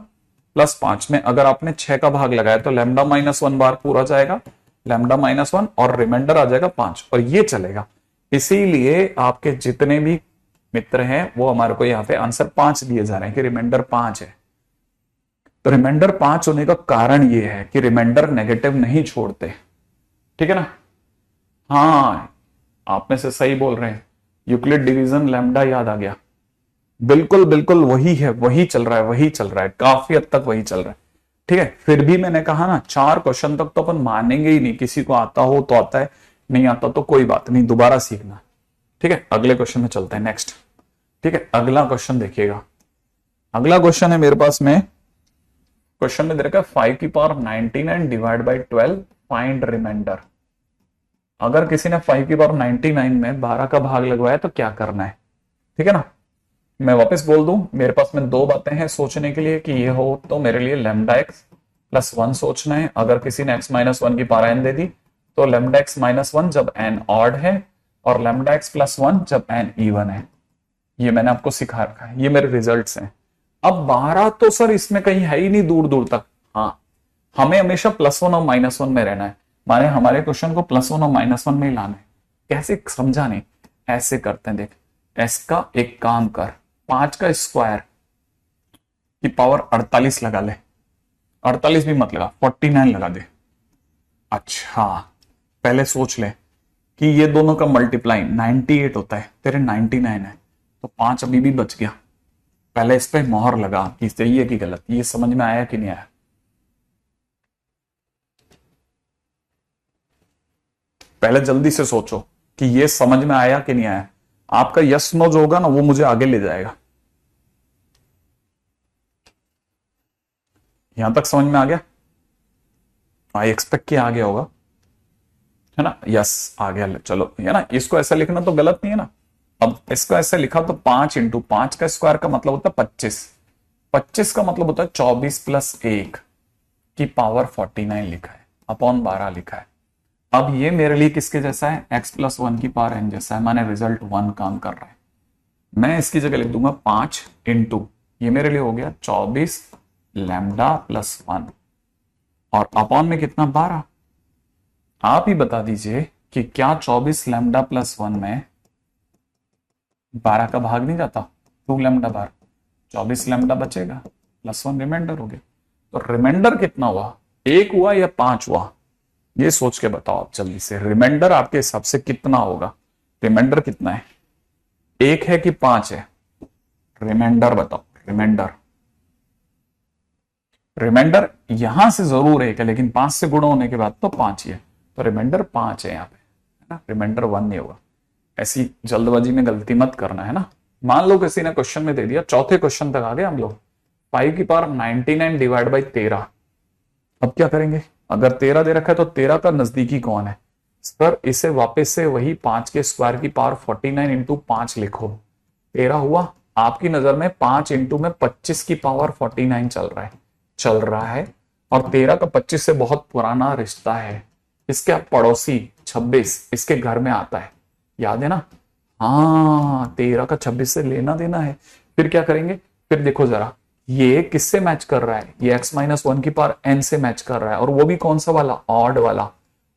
प्लस 5 में अगर आपने 6 का भाग लगाया तो लैम्डा -1 बार पूरा जाएगा, लैम्डा -1, और रिमाइंडर आ जाएगा 5, और ये चलेगा। इसीलिए आपके जितने भी मित्र हैं वो हमारे को यहाँ पे आंसर 5 दिए जा रहे हैं कि रिमाइंडर 5 है। तो रिमाइंडर 5 होने का कारण ये है कि रिमाइंडर नेगेटिव नहीं छोड़ते, ठीक है ना। हाँ आप में से सही बोल रहे हैं, यूक्लिड डिवीजन लैम्डा याद आ गया, बिल्कुल बिल्कुल वही है, वही चल रहा है, वही चल रहा है, काफी हद तक वही चल रहा है, ठीक है। फिर भी मैंने कहा ना 4 क्वेश्चन तक तो अपन मानेंगे ही नहीं, किसी को आता हो तो आता है, नहीं आता तो कोई बात नहीं, दोबारा सीखना, ठीक है। अगले क्वेश्चन में चलते हैं, नेक्स्ट, ठीक है। अगला क्वेश्चन देखिएगा, अगला क्वेश्चन है मेरे पास में, क्वेश्चन में दे रखा है 5 की power 99 divide by 12, find remainder. अगर किसी ने 5 की पावर 99 में 12 का भाग लगवाया तो क्या करना है, ठीक है ना। मैं वापस बोल दूं, मेरे पास में दो बातें हैं सोचने के लिए कि ये हो तो मेरे लिए लैम्डा एक्स प्लस वन सोचना है। अगर किसी ने x माइनस वन की पावर n दे दी तो लैम्डा एक्स माइनस वन जब n ऑड है और लैम्डा एक्स प्लस वन जब n इवन है। ये मैंने आपको सिखा रखा है, ये मेरे रिजल्ट्स हैं। अब 12 तो सर इसमें कहीं है ही नहीं दूर दूर तक। हाँ, हमें हमेशा प्लस वन और माइनस वन में रहना है, माने हमारे क्वेश्चन को प्लस वन और माइनस वन में ही लाना है। कैसे समझा नहीं, ऐसे करते हैं, देख s का एक काम कर, 5 का स्क्वायर की पावर 48 लगा ले, 48 भी मत लगा, 49 लगा दे। अच्छा, पहले सोच ले कि ये दोनों का मल्टीप्लाई 98 होता है, तेरे 99 है, तो 5 अभी भी बच गया। पहले इस पे मोहर लगा कि सही है कि गलत। ये समझ में आया कि नहीं आया? पहले जल्दी से सोचो कि ये समझ में आया कि नहीं आया। आपका यस नो जो होगा ना वो मुझे आगे ले जाएगा। यहां तक समझ में आ गया? आई एक्सपेक्ट किया आ गया होगा, है ना? यस आ गया, चलो, है ना? इसको ऐसा लिखना तो गलत नहीं है ना। अब इसको ऐसे लिखा तो 5 इंटू 5 का स्क्वायर का मतलब होता है 25, 25 का मतलब होता है 24 प्लस 1 की पावर 49 लिखा है, अपॉन 12 लिखा है। अब ये मेरे लिए किसके जैसा है? x प्लस वन की पावर n जैसा है, माने रिजल्ट 1 काम कर रहा है। मैं इसकी जगह लिख दूंगा 5 इंटू, ये मेरे लिए हो गया 24 लैम्डा प्लस 1 और अपॉन में कितना? 12। आप ही बता दीजिए कि क्या 24 लैम्डा प्लस 1 में 12 का भाग नहीं जाता? 2 लैम्डा बार, 24 लैम्डा बचेगा प्लस 1 रिमाइंडर हो गया। तो रिमाइंडर कितना हुआ? 1 हुआ या 5 हुआ? ये सोच के बताओ आप जल्दी से। रिमाइंडर आपके हिसाब से कितना होगा? रिमाइंडर कितना है? 1 है कि 5 है? रिमाइंडर बताओ। रिमाइंडर, रिमाइंडर यहां से जरूर 1 है, लेकिन 5 से गुणा होने के बाद तो 5 ही है, तो रिमाइंडर 5 है यहाँ पे, है ना? रिमाइंडर 1 नहीं होगा। ऐसी जल्दबाजी में गलती मत करना, है ना? मान लो किसी ने क्वेश्चन में दे दिया, चौथे क्वेश्चन तक आ गए हम लोग, 5 की पावर 99 डिवाइड बाई 13। अब क्या करेंगे? अगर 13 दे रखा है तो 13 का नजदीकी कौन है? सर इसे वापस से वही 5 के स्क्वायर की पावर 49 इंटू 5 लिखो। 13 हुआ आपकी नजर में, 5 इंटू में 25 की पावर 49 चल रहा है और 13 का 25 से बहुत पुराना रिश्ता है। इसके पड़ोसी 26 इसके घर में आता है, याद है ना? हाँ, 13 का 26 से लेना देना है। फिर क्या करेंगे? फिर देखो जरा, ये किससे मैच कर रहा है? ये x माइनस वन की पावर n से मैच कर रहा है, और वो भी कौन सा वाला? ऑड वाला।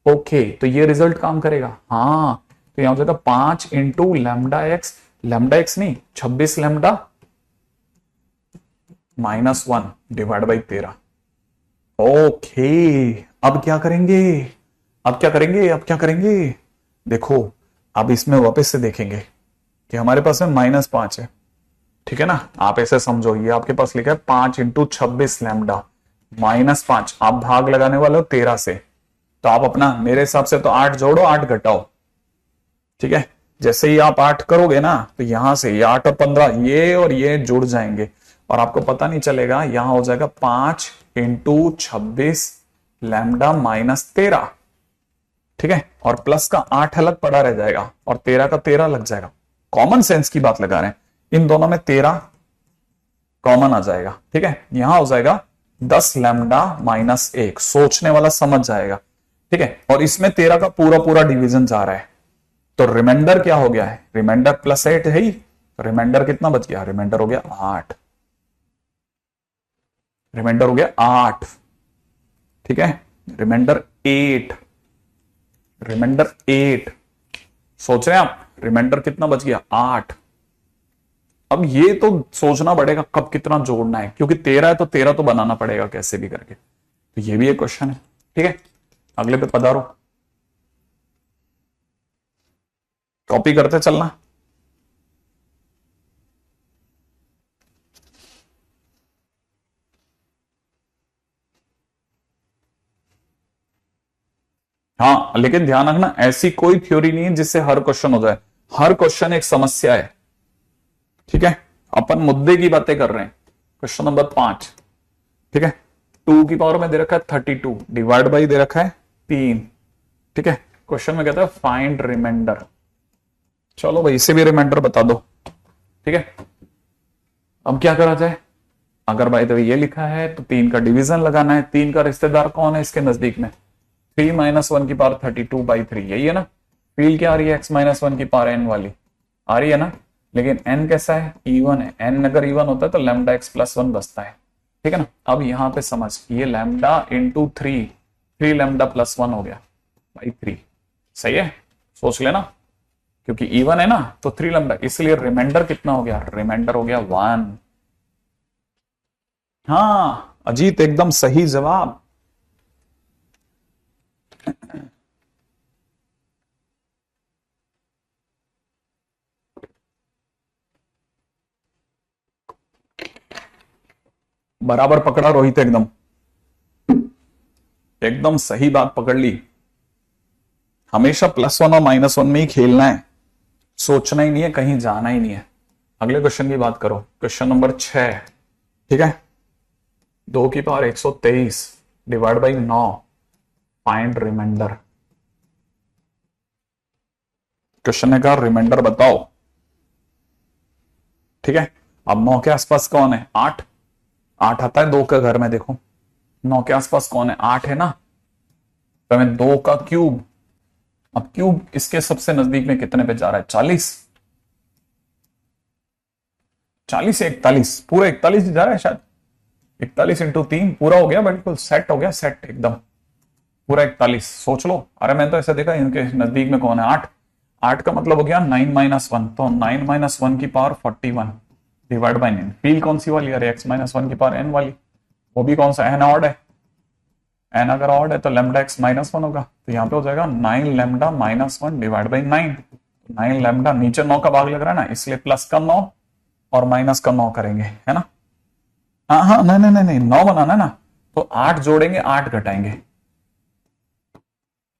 ओके, तो ये रिजल्ट काम करेगा। हाँ, तो यहां हो जाएगा 5 इंटू लैम्डा एक्स नहीं, 26 lambda minus 1 divide by 13। Okay, अब क्या करेंगे? अब क्या करेंगे? देखो, अब इसमें वापस से देखेंगे कि हमारे पास में -5 है, ठीक है ना? आप ऐसे समझो, ये आपके पास लिखा है 5 इंटू 26 लैम्डा -5। आप भाग लगाने वाले हो 13 से, तो आप अपना, मेरे हिसाब से तो 8 जोड़ो 8 घटाओ, ठीक है? जैसे ही आप 8 करोगे ना, तो यहां से ये 8 और 15 ये और ये जुड़ जाएंगे और आपको पता नहीं चलेगा। यहां हो जाएगा 5 इंटू 26 लैम्डा -13, ठीक है? और प्लस का 8 अलग पड़ा रह जाएगा और 13 का 13 लग जाएगा। कॉमन सेंस की बात लगा रहे हैं, इन दोनों में 13 कॉमन आ जाएगा, ठीक है? यहां हो जाएगा 10 लैम्डा -1, सोचने वाला समझ जाएगा, ठीक है? और इसमें 13 का पूरा डिवीजन जा रहा है, तो रिमाइंडर क्या हो गया है? रिमाइंडर +8 है ही, रिमाइंडर कितना बच गया? रिमाइंडर हो गया 8, रिमाइंडर हो गया 8, ठीक है? रिमाइंडर 8, रिमाइंडर 8, सोच रहे हैं आप? रिमाइंडर कितना बच गया? 8। अब ये तो सोचना पड़ेगा कब कितना जोड़ना है, क्योंकि 13 है तो 13 तो बनाना पड़ेगा कैसे भी करके। तो ये भी एक क्वेश्चन है, ठीक है? अगले पे पधारो, कॉपी करते चलना। हाँ, लेकिन ध्यान रखना, ऐसी कोई थ्योरी नहीं है जिससे हर क्वेश्चन हो जाए। हर क्वेश्चन एक समस्या है, ठीक है? अपन मुद्दे की बातें कर रहे हैं। क्वेश्चन नंबर 5, ठीक है? 2 की पावर में दे रखा है 32 डिवाइड बाई दे रखा है 3, ठीक है? क्वेश्चन में कहता है फाइंड रिमाइंडर। चलो भाई, इसे भी रिमाइंडर बता दो, ठीक है? अब क्या करा जाए? अगर भाई तो ये लिखा है तो 3 का डिवीजन लगाना है। 3 का रिश्तेदार कौन है इसके नजदीक में? 3 - 1 की पावर 32/3, यही है ना। फील्ड क्या आ रही है? x - 1 की पावर n वाली आ रही है ना। लेकिन n कैसा है? E1 है। n अगर E1 होता है तो लैम्डा x+1 बचता है, ठीक है ना। अब यहां पे समझ, ये लैम्डा इंटू 3 लैम्डा +1 हो गया बाई 3, सही है। सोच लेना, क्योंकि E1 है ना तो 3 लैम्डा, इसलिए रिमाइंडर कितना हो गया? रिमाइंडर हो गया 1। हाँ अजीत, एकदम सही जवाब। बराबर पकड़ा रोहित, एकदम एकदम सही बात पकड़ ली। हमेशा +1 और -1 में ही खेलना है, सोचना ही नहीं है, कहीं जाना ही नहीं है। अगले क्वेश्चन की बात करो, क्वेश्चन नंबर 6, ठीक है। 2 की power 123 divide by 9, find remainder. Question ने कहा रिमाइंडर बताओ, ठीक है। अब 9 के आसपास कौन है? 8 आता है 2 के घर में, देखो 9 के आसपास कौन है? 8 है ना। तो हमें 2 का क्यूब, अब क्यूब इसके सबसे नजदीक में कितने पे जा रहा है? 40 से 41, पूरा 41 जा रहा है शायद। 41 × 3 पूरा हो गया, बिल्कुल सेट हो गया, सेट एकदम पूरा 41। सोच लो, अरे मैं तो ऐसा देखा इनके नजदीक में कौन है? 8 का मतलब हो गया 9 - 1, तो 9 - 1 की पावर 41 डिवाइड बाई 9। फील कौन सी वाली? अरे x - 1 की पावर n वाली, वो भी कौन सा? n ऑड है। n अगर ऑड है तो लैम्डा x - 1 होगा, तो यहां पे हो जाएगा 9 लैम्डा -1 डिवाइड बाई 9। 9 लैम्डा, नीचे 9 का भाग लग रहा है ना, इसलिए प्लस का 9 और माइनस का 9 करेंगे, है ना। हाँ नहीं 9 बनाना है ना, तो 8 जोड़ेंगे 8 घटाएंगे,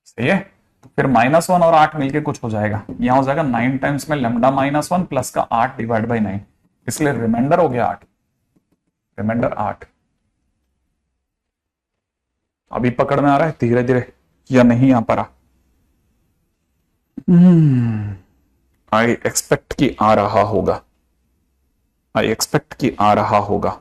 सही है। फिर -1 और 8 मिलके कुछ हो जाएगा, यहां हो जाएगा 9 टाइम्स में लैम्डा -1 प्लस का 8 डिवाइड बाई 9, इसलिए रिमाइंडर हो गया 8। रिमाइंडर 8। अभी पकड़ में आ रहा है धीरे धीरे या नहीं आ पा रहा? आई एक्सपेक्ट कि आ रहा होगा, आई एक्सपेक्ट कि आ रहा होगा।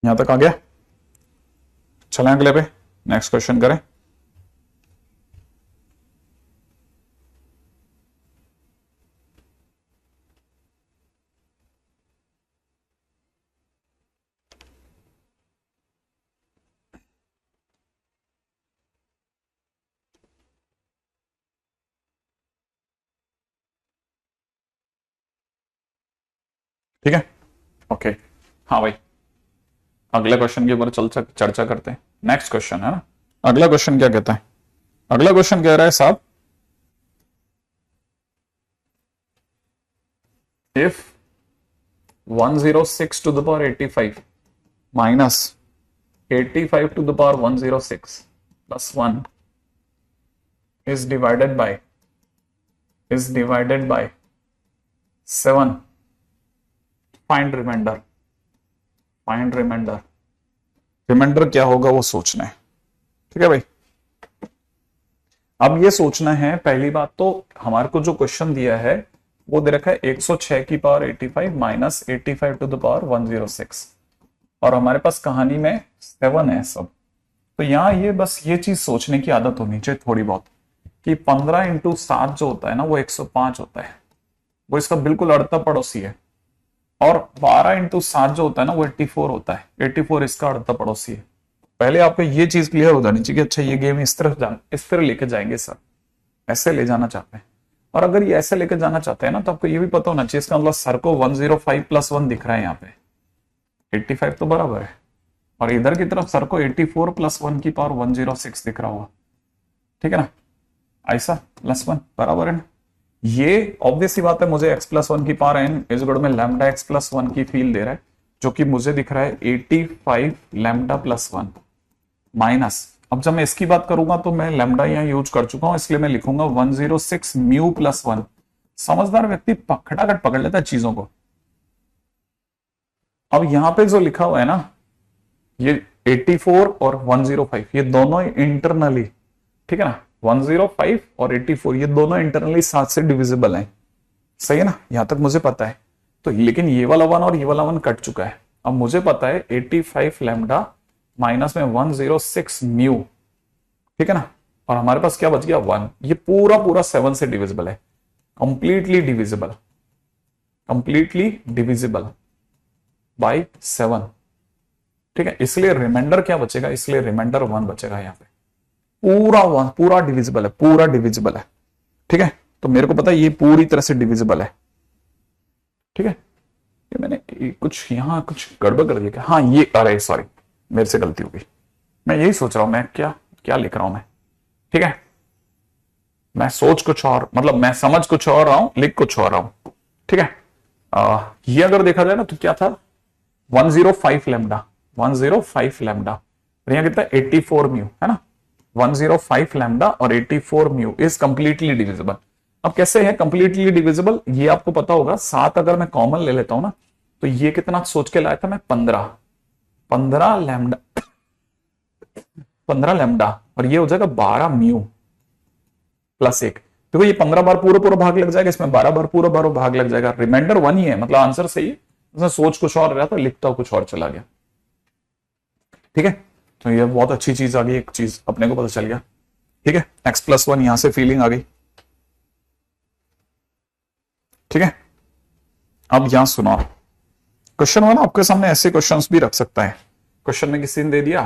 यहां तक आ गया? चलें अगले पे, नेक्स्ट क्वेश्चन करें। ठीक है, ओके। हाँ भाई, अगले क्वेश्चन के ऊपर चर्चा करते हैं। नेक्स्ट क्वेश्चन है ना, अगला क्वेश्चन क्या कहता है? अगला क्वेश्चन कह रहा है साहब, if 106 to the power 85 minus 85 to the power 106 plus 1 is divided by 7, find remainder. Find remainder, remainder क्या होगा वो सोचना है, ठीक है भाई। अब ये सोचना है, पहली बात तो हमारे को जो क्वेश्चन दिया है वो दे रखा है 106 की power 85 minus 85 to the power 106, और हमारे पास कहानी में 7 है सब। तो यहां ये बस ये चीज सोचने की आदत होनी चाहिए थोड़ी बहुत, कि 15 × 7 जो होता है ना वो 105 होता है, वो इसका बिल्कुल अड़ता पड़ोसी है। और 12 × 7 जो होता है ना वो 84 होता है, 84 इसका अड़ता पड़ोसी है। पहले आपको ये चीज क्लियर हो जानी चाहिए कि अच्छा ये गेम इस तरह लेके जाएंगे सर, ऐसे ले जाना चाहते हैं। और अगर ये ऐसे लेके जाना चाहते हैं ना तो आपको ये भी पता होना चाहिए, इसका मतलब सर को 105 + 1 दिख रहा है, यहाँ पे 85 तो बराबर है, और इधर की तरफ सर को 84 + 1 की पावर 106 दिख रहा होगा, ठीक है ना। ऐसा +1 बराबर है ना। ये ऑब्वियस ही बात है, मुझे x+1 की पावर n इज इक्वल में लैम्डा x+1 की फील दे रहा है, जो कि मुझे दिख रहा है 85 लैम्डा +1 माइनस अब जब मैं इसकी बात करूंगा तो मैं लैम्डा यहां यूज कर चुका हूं, इसलिए मैं लिखूंगा 106 म्यू प्लस 1। समझदार व्यक्ति खटाखट पकड़ लेता है चीजों को। अब यहां पे जो लिखा हुआ है ना, ये 84 और 105 ये दोनों इंटरनली, ठीक है ना, 105 और 84 ये दोनों इंटरनली 7 से डिविजिबल हैं। सही है ना, यहां तक मुझे पता है। तो लेकिन ये वाला 1 और ये वाला 1 कट चुका है। अब मुझे पता है 85 लैम्डा माइनस में 106 म्यू, ठीक है ना, और हमारे पास क्या बच गया 1। ये पूरा पूरा 7 से डिविजिबल है, completely divisible, completely divisible by 7, ठीक है। इसलिए रिमाइंडर क्या बचेगा, इसलिए रिमाइंडर 1 बचेगा यहाँ पे। पूरा 1 पूरा डिविजिबल है, पूरा डिविजिबल है, ठीक है। तो मेरे को पता है ये पूरी तरह से डिविजिबल है, ठीक है। ये मैंने कुछ यहां कुछ गड़बड़ कर दिया क्या? हाँ ये, अरे सॉरी मेरे से गलती हो गई। मैं यही सोच रहा हूं, मैं क्या क्या लिख रहा हूं मैं, ठीक है। मैं सोच कुछ और, मतलब मैं समझ कुछ और रहा हूं, लिख कुछ और रहा हूं, ठीक है। ये अगर देखा जाए ना तो क्या था, 105 लैम्डा, 105 लैम्डा, और यहां कितना 84 म्यू है ना। 105 लैम्डा और 84 म्यू इज कंप्लीटली डिविजिबल। अब कैसे है कंप्लीटली डिविजिबल, ये आपको पता होगा। 7 अगर मैं कॉमन ले लेता हूं ना, तो ये कितना सोच के लाया था मैं, 15 लैम्डा, 15 लैम्डा, और ये हो जाएगा 12 म्यू प्लस 1। देखो ये 15 बार पूरा पूरा भाग लग जाएगा, इसमें 12 बार पूरा बार भाग लग जाएगा। रिमाइंडर 1 ही है, मतलब आंसर सही है। उसने सोच कुछ और रहा था, लिखता कुछ और चला गया, ठीक है। तो ये बहुत अच्छी चीज आ गई, एक चीज अपने को पता चल गया, ठीक है। x+1 यहां से फीलिंग आ गई, ठीक है। अब यहां सुनो, क्वेश्चन वन आपके सामने ऐसे क्वेश्चंस भी रख सकता है। क्वेश्चन में किसी ने दे दिया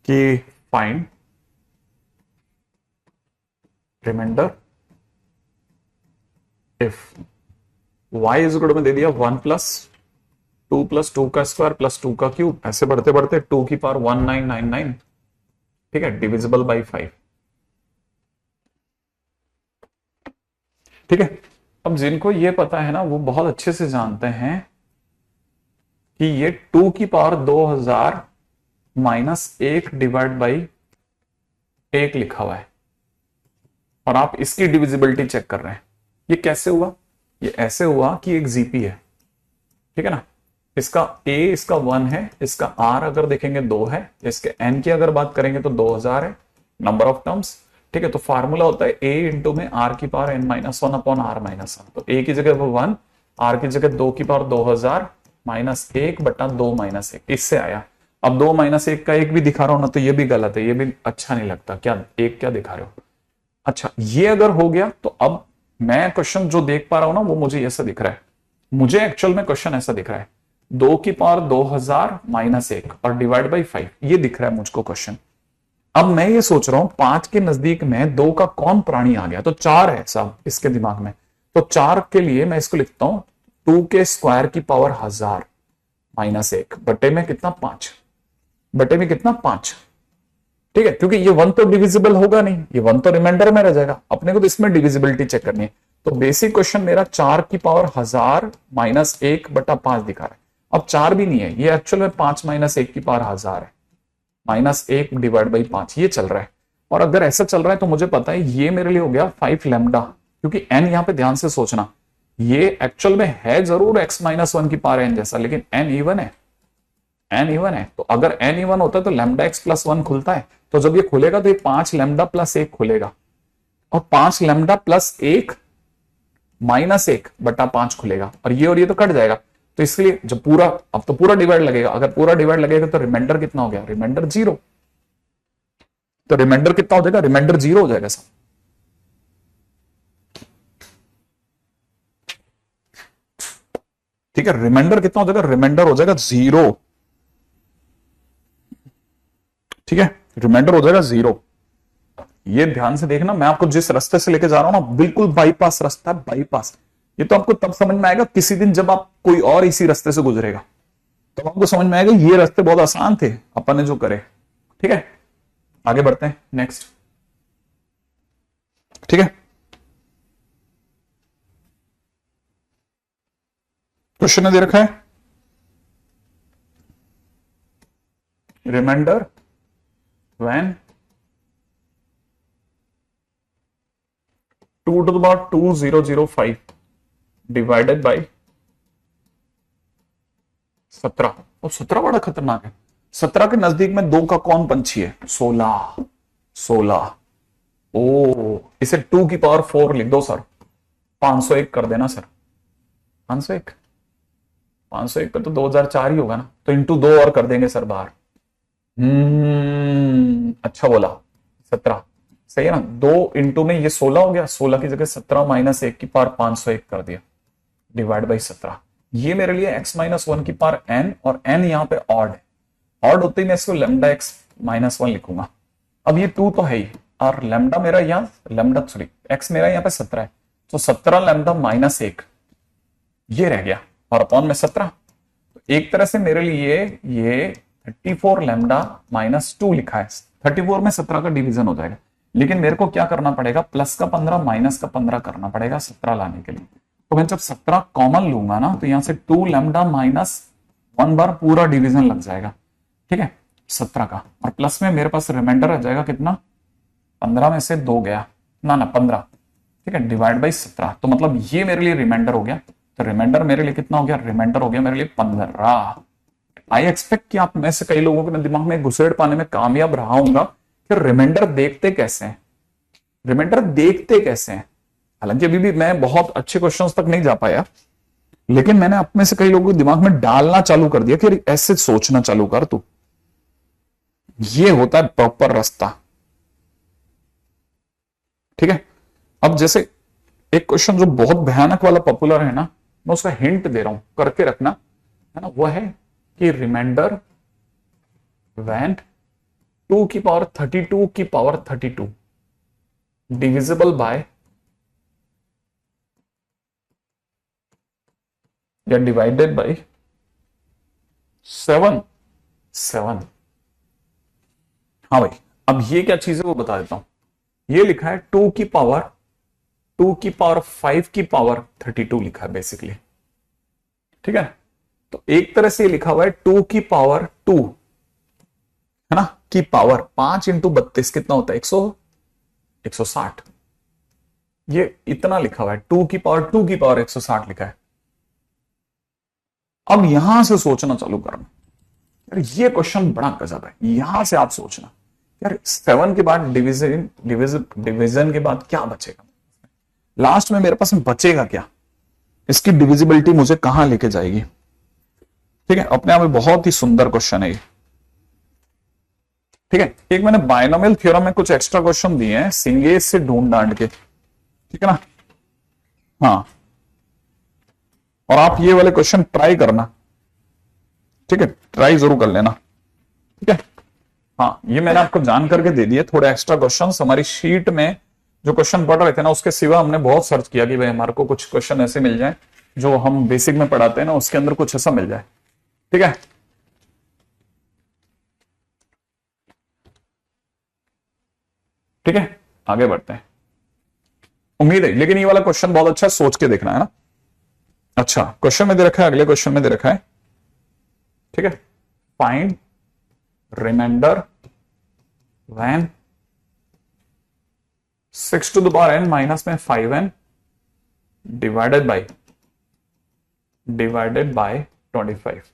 कि find remainder if y is equal में दे दिया 1 + 2 का स्क्वायर प्लस 2 का क्यूब, ऐसे बढ़ते बढ़ते 2 की पावर 1999, ठीक है, डिविजिबल बाई 5, ठीक है। अब जिनको ये पता है ना, वो बहुत अच्छे से जानते हैं कि ये 2 की पावर 2000 माइनस 1 डिवाइड बाई 1 लिखा हुआ है, और आप इसकी डिविजिबिलिटी चेक कर रहे हैं। ये कैसे हुआ, ये ऐसे हुआ कि एक जीपी है, ठीक है ना, इसका a इसका 1 है, इसका r अगर देखेंगे 2 है, इसके n की अगर बात करेंगे तो 2000 है नंबर ऑफ टर्म्स, ठीक है। तो फार्मूला होता है a इंटू में r की power n-1 upon r minus 1। तो a की जगह 1, r की जगह 2 की पावर 2000 माइनस 1 बटा 2 माइनस 1, इससे आया। अब 2 माइनस 1 का 1 भी दिखा रहा हूं ना, तो ये भी गलत है, ये भी अच्छा नहीं लगता। क्या 1 क्या दिखा रहे हो? अच्छा ये अगर हो गया तो अब मैं क्वेश्चन जो देख पा रहा हूं ना, वो मुझे ऐसा दिख रहा है। मुझे एक्चुअल में क्वेश्चन ऐसा दिख रहा है, 2 की पावर 2000 माइनस 1 और डिवाइड बाई 5, ये दिख रहा है मुझको क्वेश्चन। अब मैं ये सोच रहा हूं 5 के नजदीक में 2 का कौन प्राणी आ गया, तो 4 है साहब इसके दिमाग में। तो 4 के लिए मैं इसको लिखता हूं 2 के स्क्वायर की पावर 1000 माइनस 1 बटे में कितना 5, बटे में कितना 5, ठीक है। क्योंकि ये 1 तो डिविजिबल होगा नहीं, ये 1 तो रिमाइंडर में रह जाएगा, अपने को तो इसमें डिविजिबिलिटी चेक करनी है। तो बेसिक क्वेश्चन मेरा 4 की पावर 1000 माइनस 1 बटा 5 दिखा रहा है। अब 4 भी नहीं है, ये एक्चुअल में 5 माइनस 1 की पावर 1000 है, माइनस 1 डिवाइड बाई 5 ये चल रहा है। और अगर ऐसा चल रहा है तो मुझे पता है ये मेरे लिए हो गया 5 लैम्डा, क्योंकि n यहां पे ध्यान से सोचना, ये एक्चुअल में है जरूर x-1 की पावर n जैसा, लेकिन n इवन है, n इवन है। तो अगर n इवन होता है तो लैम्डा x+1 खुलता है, तो जब ये खुलेगा तो ये 5 लैम्डा प्लस 1 खुलेगा, और 5 लैम्डा प्लस 1 माइनस 1 बटा 5 खुलेगा, और ये तो कट जाएगा। तो इसलिए जब पूरा, अब तो पूरा डिवाइड लगेगा, अगर पूरा डिवाइड लगेगा तो रिमाइंडर कितना हो गया, रिमाइंडर 0। तो रिमाइंडर कितना हो जाएगा, रिमाइंडर 0 हो जाएगा सब, ठीक है। रिमाइंडर कितना हो जाएगा, रिमाइंडर हो जाएगा 0, ठीक है, रिमाइंडर हो जाएगा 0। ये ध्यान से देखना, मैं आपको जिस रास्ते से लेके जा रहा हूं ना, बिल्कुल बाईपास रास्ता है, बाईपास। ये तो आपको तब समझ में आएगा किसी दिन जब आप कोई और इसी रास्ते से गुजरेगा, तब आपको समझ में आएगा ये रास्ते बहुत आसान थे अपन ने जो करे, ठीक है। आगे बढ़ते हैं नेक्स्ट, ठीक है। क्वेश्चन ने दे रखा है remainder when 2 to the power 2005 divided by 17। और 17 बड़ा खतरनाक है। 17 के नजदीक में 2 का कौन पंछी है? 16। ओ, इसे 2 की पावर 4 लिख दो सर। 501 कर देना सर। 501 पे तो 2004 ही होगा ना, तो इंटू 2 और कर देंगे सर बाहर। अच्छा बोला, 17 सही है ना। 2 इंटू में ये 16 हो गया, 16 की जगह 17 माइनस 1 की पावर 501 कर दिया डिवाइड बाई 17। ये मेरे लिए x माइनस 1 की पावर n, और n यहां पे ऑड है। ऑड होते ही मैं इसको लैम्डा x माइनस 1 लिखूंगा। अब ये 2 तो है ही, और लैम्डा मेरा x मेरा यहाँ पे 17 है, तो 17 लैम्डा माइनस 1 ये रह गया, और अपॉन में 17। तो एक तरह से मेरे लिए ये 34 लैम्डा माइनस 2 लिखा है। 34 में 17 का डिवीजन हो जाएगा, लेकिन मेरे को क्या करना पड़ेगा? प्लस का 15 माइनस का 15 करना पड़ेगा 17 लाने के लिए। तो मैं जब 17 कॉमन लूंगा ना, तो यहां से 2 लैम्डा माइनस 1 बार पूरा डिवीजन लग जाएगा, ठीक है, 17 का। और प्लस में मेरे पास रिमाइंडर आ जाएगा कितना? 15 में से 2 गया ना 15, ठीक है, डिवाइड बाई 17। तो मतलब ये मेरे लिए रिमाइंडर हो गया। तो रिमाइंडर मेरे लिए कितना हो गया? रिमाइंडर हो गया मेरे लिए 15। आई एक्सपेक्ट कि आप में से कई लोगों के दिमाग में घुसेड़ पाने में कामयाब रहा होगा कि रिमाइंडर देखते कैसे हैं, रिमाइंडर देखते कैसे हैं। हालांकि अभी भी मैं बहुत अच्छे क्वेश्चंस तक नहीं जा पाया, लेकिन मैंने आप में से कई लोगों के दिमाग में डालना चालू कर दिया कि ऐसे सोचना चालू कर तू। ये होता है प्रॉपर रास्ता, ठीक है। अब जैसे एक क्वेश्चन जो बहुत भयानक वाला पॉपुलर है ना, मैं उसका हिंट दे रहा हूं, करके रखना है ना। वह है कि रिमाइंडर व्हेन 2 की पावर 32 की पावर 32 डिविजिबल बाय या डिवाइडेड बाय 7। हाँ भाई, अब ये क्या चीज है वो बता देता हूं। ये लिखा है 2 की पावर 5 की पावर 32 लिखा है बेसिकली, ठीक है। तो एक तरह से ये लिखा हुआ है 2 की पावर 2 है ना, की पावर 5 इंटू 32 कितना होता है? 160। ये इतना लिखा हुआ है, 2 की पावर 2 की पावर 160 लिखा है। अब यहां से सोचना चालू करना यार, ये क्वेश्चन बड़ा गजब है। यहां से आप सोचना यार, 7 के बाद डिवीजन के बाद क्या बचेगा? लास्ट में मेरे पास बचेगा क्या? इसकी डिविजिबिलिटी मुझे कहां लेके जाएगी? ठीक है, अपने आप में बहुत ही सुंदर क्वेश्चन है ये, ठीक है। एक मैंने बायनोमियल थ्योरम में कुछ एक्स्ट्रा क्वेश्चन दिए हैं सिंगेज से ढूंढ डांड के, ठीक है ना। हाँ, और आप ये वाले क्वेश्चन ट्राई करना, ठीक है, ट्राई जरूर कर लेना, ठीक है। हाँ, ये मैंने आपको जान करके दे दिए थोड़े एक्स्ट्रा क्वेश्चन। हमारी शीट में जो क्वेश्चन पढ़ रहे थे ना, उसके सिवा हमने बहुत सर्च किया कि भाई हमारे को कुछ क्वेश्चन ऐसे मिल जाए जो हम बेसिक में पढ़ाते हैं ना, उसके अंदर कुछ ऐसा मिल जाए, ठीक है। ठीक है, आगे बढ़ते हैं। उम्मीद है, लेकिन ये वाला क्वेश्चन बहुत अच्छा सोच के देखना है ना। अच्छा, क्वेश्चन में दे रखा है, अगले क्वेश्चन में दे रखा है, ठीक है, find remainder when 6 to the power n minus में 5n डिवाइडेड बाय 25,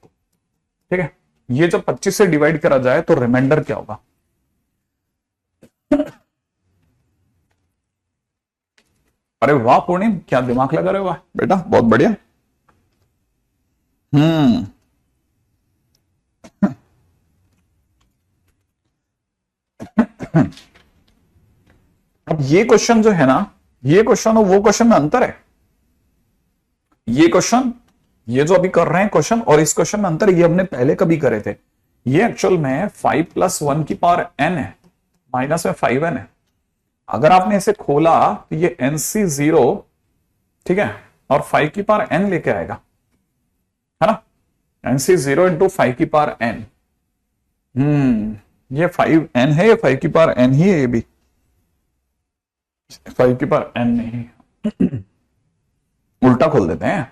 ठीक है। ये जब 25 से डिवाइड करा जाए तो रिमाइंडर क्या होगा? अरे वाह पूर्णिम, क्या दिमाग लगा रहे हो बेटा, बहुत बढ़िया। अब ये क्वेश्चन जो है ना, ये क्वेश्चन और वो क्वेश्चन में अंतर है। ये क्वेश्चन, ये जो अभी कर रहे हैं क्वेश्चन, और इस क्वेश्चन में अंतर है। ये हमने पहले कभी करे थे। ये एक्चुअल में 5 + 1 की पावर n है, माइनस में 5n है। अगर आपने इसे खोला तो ये NC0, ठीक है, और 5 की पावर n लेके आएगा, है ना। NC0 इंटू 5 की पावर n। ये 5n है, ये 5 की पावर n ही है, ये भी 5 की पावर n नहीं। उल्टा खोल देते हैं,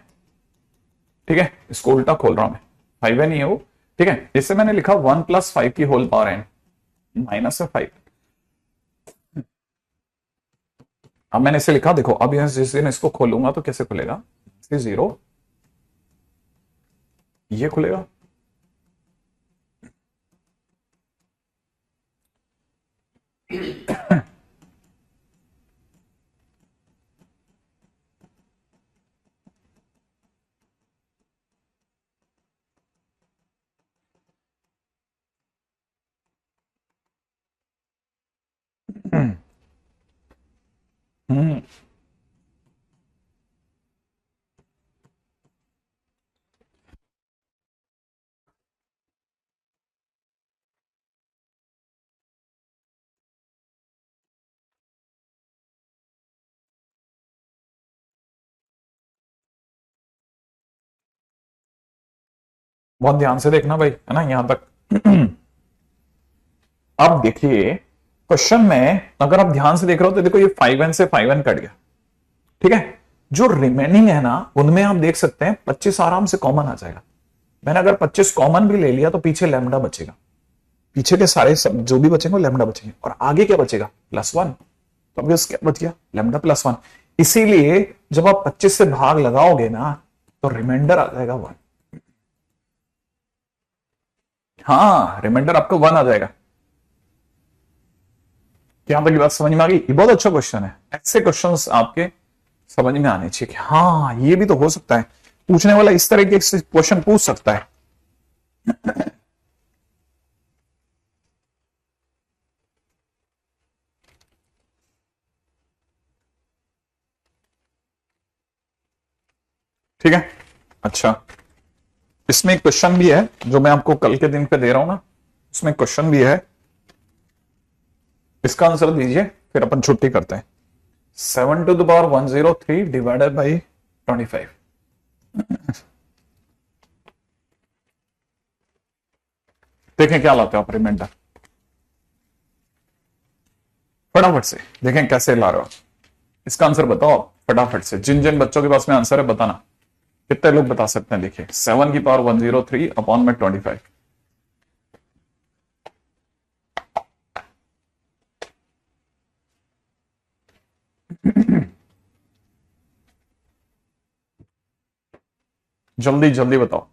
ठीक है, इसको उल्टा खोल रहा हूं मैं, 5n ही है वो, ठीक है। इससे मैंने लिखा 1 + 5 की होल पावर n माइनस में 5। अब मैंने इसे लिखा, देखो अब यहां जिस दिन इसको खोलूंगा तो कैसे खुलेगा, 0 ये खुलेगा। हम्म बहुत ध्यान से देखना भाई, है ना यहां तक। अब देखिए क्वेश्चन में अगर आप ध्यान से देख रहे हो तो देखो ये 5n से 5n कट गया, ठीक है। जो रिमेनिंग है ना उनमें आप देख सकते हैं 25 आराम से कॉमन आ जाएगा। मैंने अगर 25 कॉमन भी ले लिया तो पीछे लैम्डा बचेगा, पीछे के सारे जो भी बचेंगे लैम्डा बचेंगे, और आगे क्या बचेगा, +1। तो अब क्या बच गया, लैम्डा +1। इसीलिए जब आप 25 से भाग लगाओगे ना तो रिमाइंडर आ जाएगा 1। हाँ रिमाइंडर आपको 1 आ जाएगा। यहां तक की बात समझ में आ गई, ये बहुत अच्छा क्वेश्चन है। ऐसे क्वेश्चंस आपके समझ में आने चाहिए कि हाँ ये भी तो हो सकता है, पूछने वाला इस तरीके से क्वेश्चन पूछ सकता है। ठीक है, अच्छा इसमें एक क्वेश्चन भी है जो मैं आपको कल के दिन पे दे रहा हूं ना, उसमें क्वेश्चन भी है, इसका आंसर दीजिए फिर अपन छुट्टी करते हैं। 7⁻103 डिवाइडेड बाई 25। देखें क्या लाते हो आप रिमाइंडर, फटाफट से देखें कैसे ला रहे हो। इसका आंसर बताओ फटाफट से, जिन जिन बच्चों के पास में आंसर है बताना। कितने लोग बता सकते हैं, देखिए 7⁻103 अपॉन में 25। जल्दी जल्दी बताओ।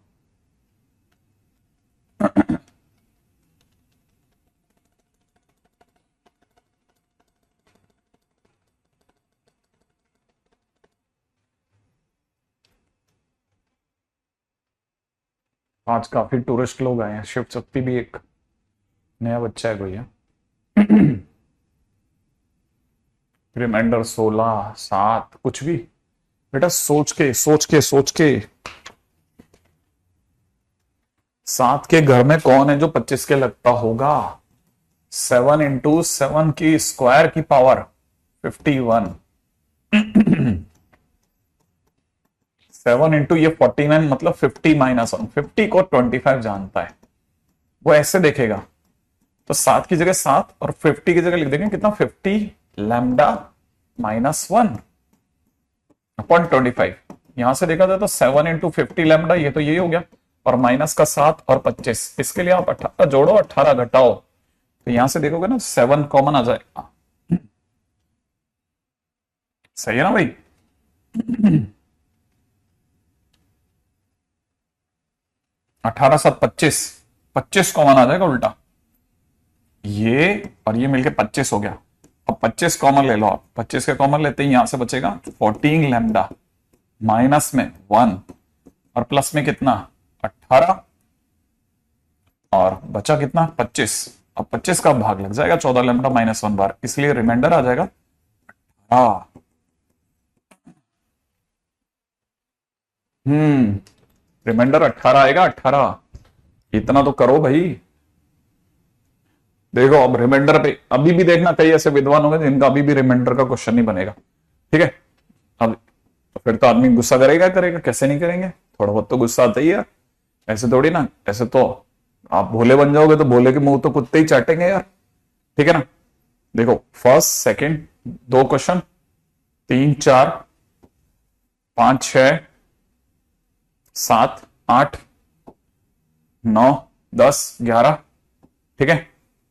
आज काफी टूरिस्ट लोग आए हैं, शिव शक्ति भी एक नया बच्चा है कोई है। रिमाइंडर 16, 7 कुछ भी बेटा, सोच के सोच के सोच के। 7 के घर में कौन है जो 25 के लगता होगा। 7 इंटू 7 की स्क्वायर की पावर 51। 7 इंटू ये 49 मतलब 50 - 1। 50 को 25 जानता है, वो ऐसे देखेगा तो 7 की जगह 7 और 50 की जगह लिख देंगे कितना, 50 लैम्डा -1 अपॉन 25। यहां से देखा जाए तो 7 इंटू 50 लैम्डा, ये तो यही हो गया, और माइनस का 7 और 25, इसके लिए आप 18 जोड़ो 18 घटाओ, तो यहां से देखोगे ना 7 कॉमन आ जाएगा। सही है ना भाई। 18 7 25, 25 कॉमन आ जाएगा उल्टा, ये और ये मिलके 25 हो गया। अब 25 कॉमन ले लो आप, 25 के कॉमन लेते ही यहां से बचेगा 14 लैम्डा, माइनस में 1 और प्लस में कितना 18, और बचा कितना 25। अब 25 का भाग लग जाएगा 14 लैम्डा -1 बार, इसलिए रिमाइंडर आ जाएगा 18। रिमाइंडर 18 आएगा, 18। इतना तो करो भाई। देखो अब रिमाइंडर पे अभी भी देखना, कई ऐसे विद्वान होंगे जिनका अभी भी रिमाइंडर का क्वेश्चन नहीं बनेगा, ठीक है। अब तो फिर तो आदमी गुस्सा करेगा करेगा, कैसे नहीं करेंगे, थोड़ा बहुत तो गुस्सा आता ही है। ऐसे थोड़ी ना, ऐसे तो आप भोले बन जाओगे तो भोले के मुंह तो कुत्ते ही चाटेंगे यार, ठीक है ना। देखो फर्स्ट सेकंड 2 क्वेश्चन, 3 4 5 6 7 8 9 10 11, ठीक है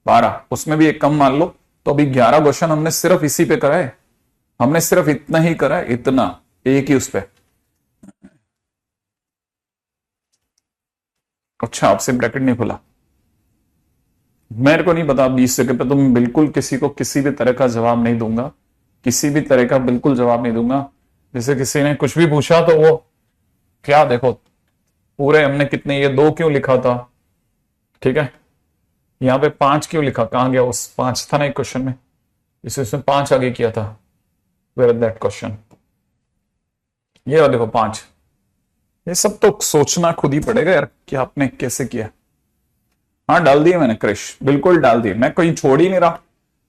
12, उसमें भी एक कम मान लो, तो अभी 11 क्वेश्चन हमने सिर्फ इसी पे करा है। हमने सिर्फ इतना ही करा है, इतना एक ही उस पे। अच्छा, आपसे ब्रैकेट नहीं खुला, मेरे को नहीं पता। 20 सेकंड पे तुम बिल्कुल किसी को किसी भी तरह का जवाब नहीं दूंगा, किसी भी तरह का बिल्कुल जवाब नहीं दूंगा। जैसे किसी ने कुछ भी पूछा तो वो क्या, देखो पूरे हमने कितने, ये 2 क्यों लिखा था, ठीक है, यहां पे 5 क्यों लिखा, कहां गया उस 5 था ना एक क्वेश्चन में, इसमें 5 आगे किया था, वेयर दैट क्वेश्चन, ये वाला देखो 5। ये सब तो सोचना खुद ही पड़ेगा यार कि आपने कैसे किया। हाँ डाल दिए मैंने क्रिश, बिल्कुल डाल दिए, मैं कोई छोड़ ही नहीं रहा,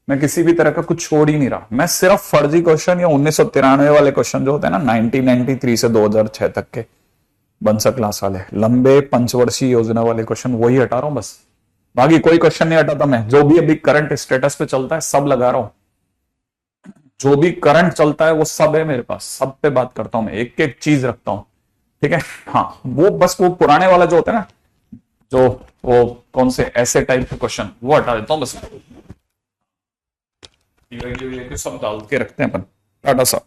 मैं किसी भी तरह का कुछ छोड़ ही नहीं रहा। मैं सिर्फ फर्जी क्वेश्चन या 1993 वाले क्वेश्चन जो होते हैं ना 1993 से 2006 तक के बंसर क्लास वाले लंबे पंचवर्षीय योजना वाले क्वेश्चन वही हटा रहा हूं बस, बाकी कोई क्वेश्चन नहीं हटाता मैं। जो भी अभी करंट स्टेटस पे चलता है सब लगा रहा हूं, जो भी करंट चलता है वो सब है मेरे पास, सब पे बात करता हूं मैं, एक एक चीज रखता हूं, ठीक है। हाँ वो बस वो पुराने वाला जो होता है ना, जो वो कौन से ऐसे टाइप के क्वेश्चन वो हटा देता हूं बस, ये सब डाल के रखते हैं अपन टाटा साहब।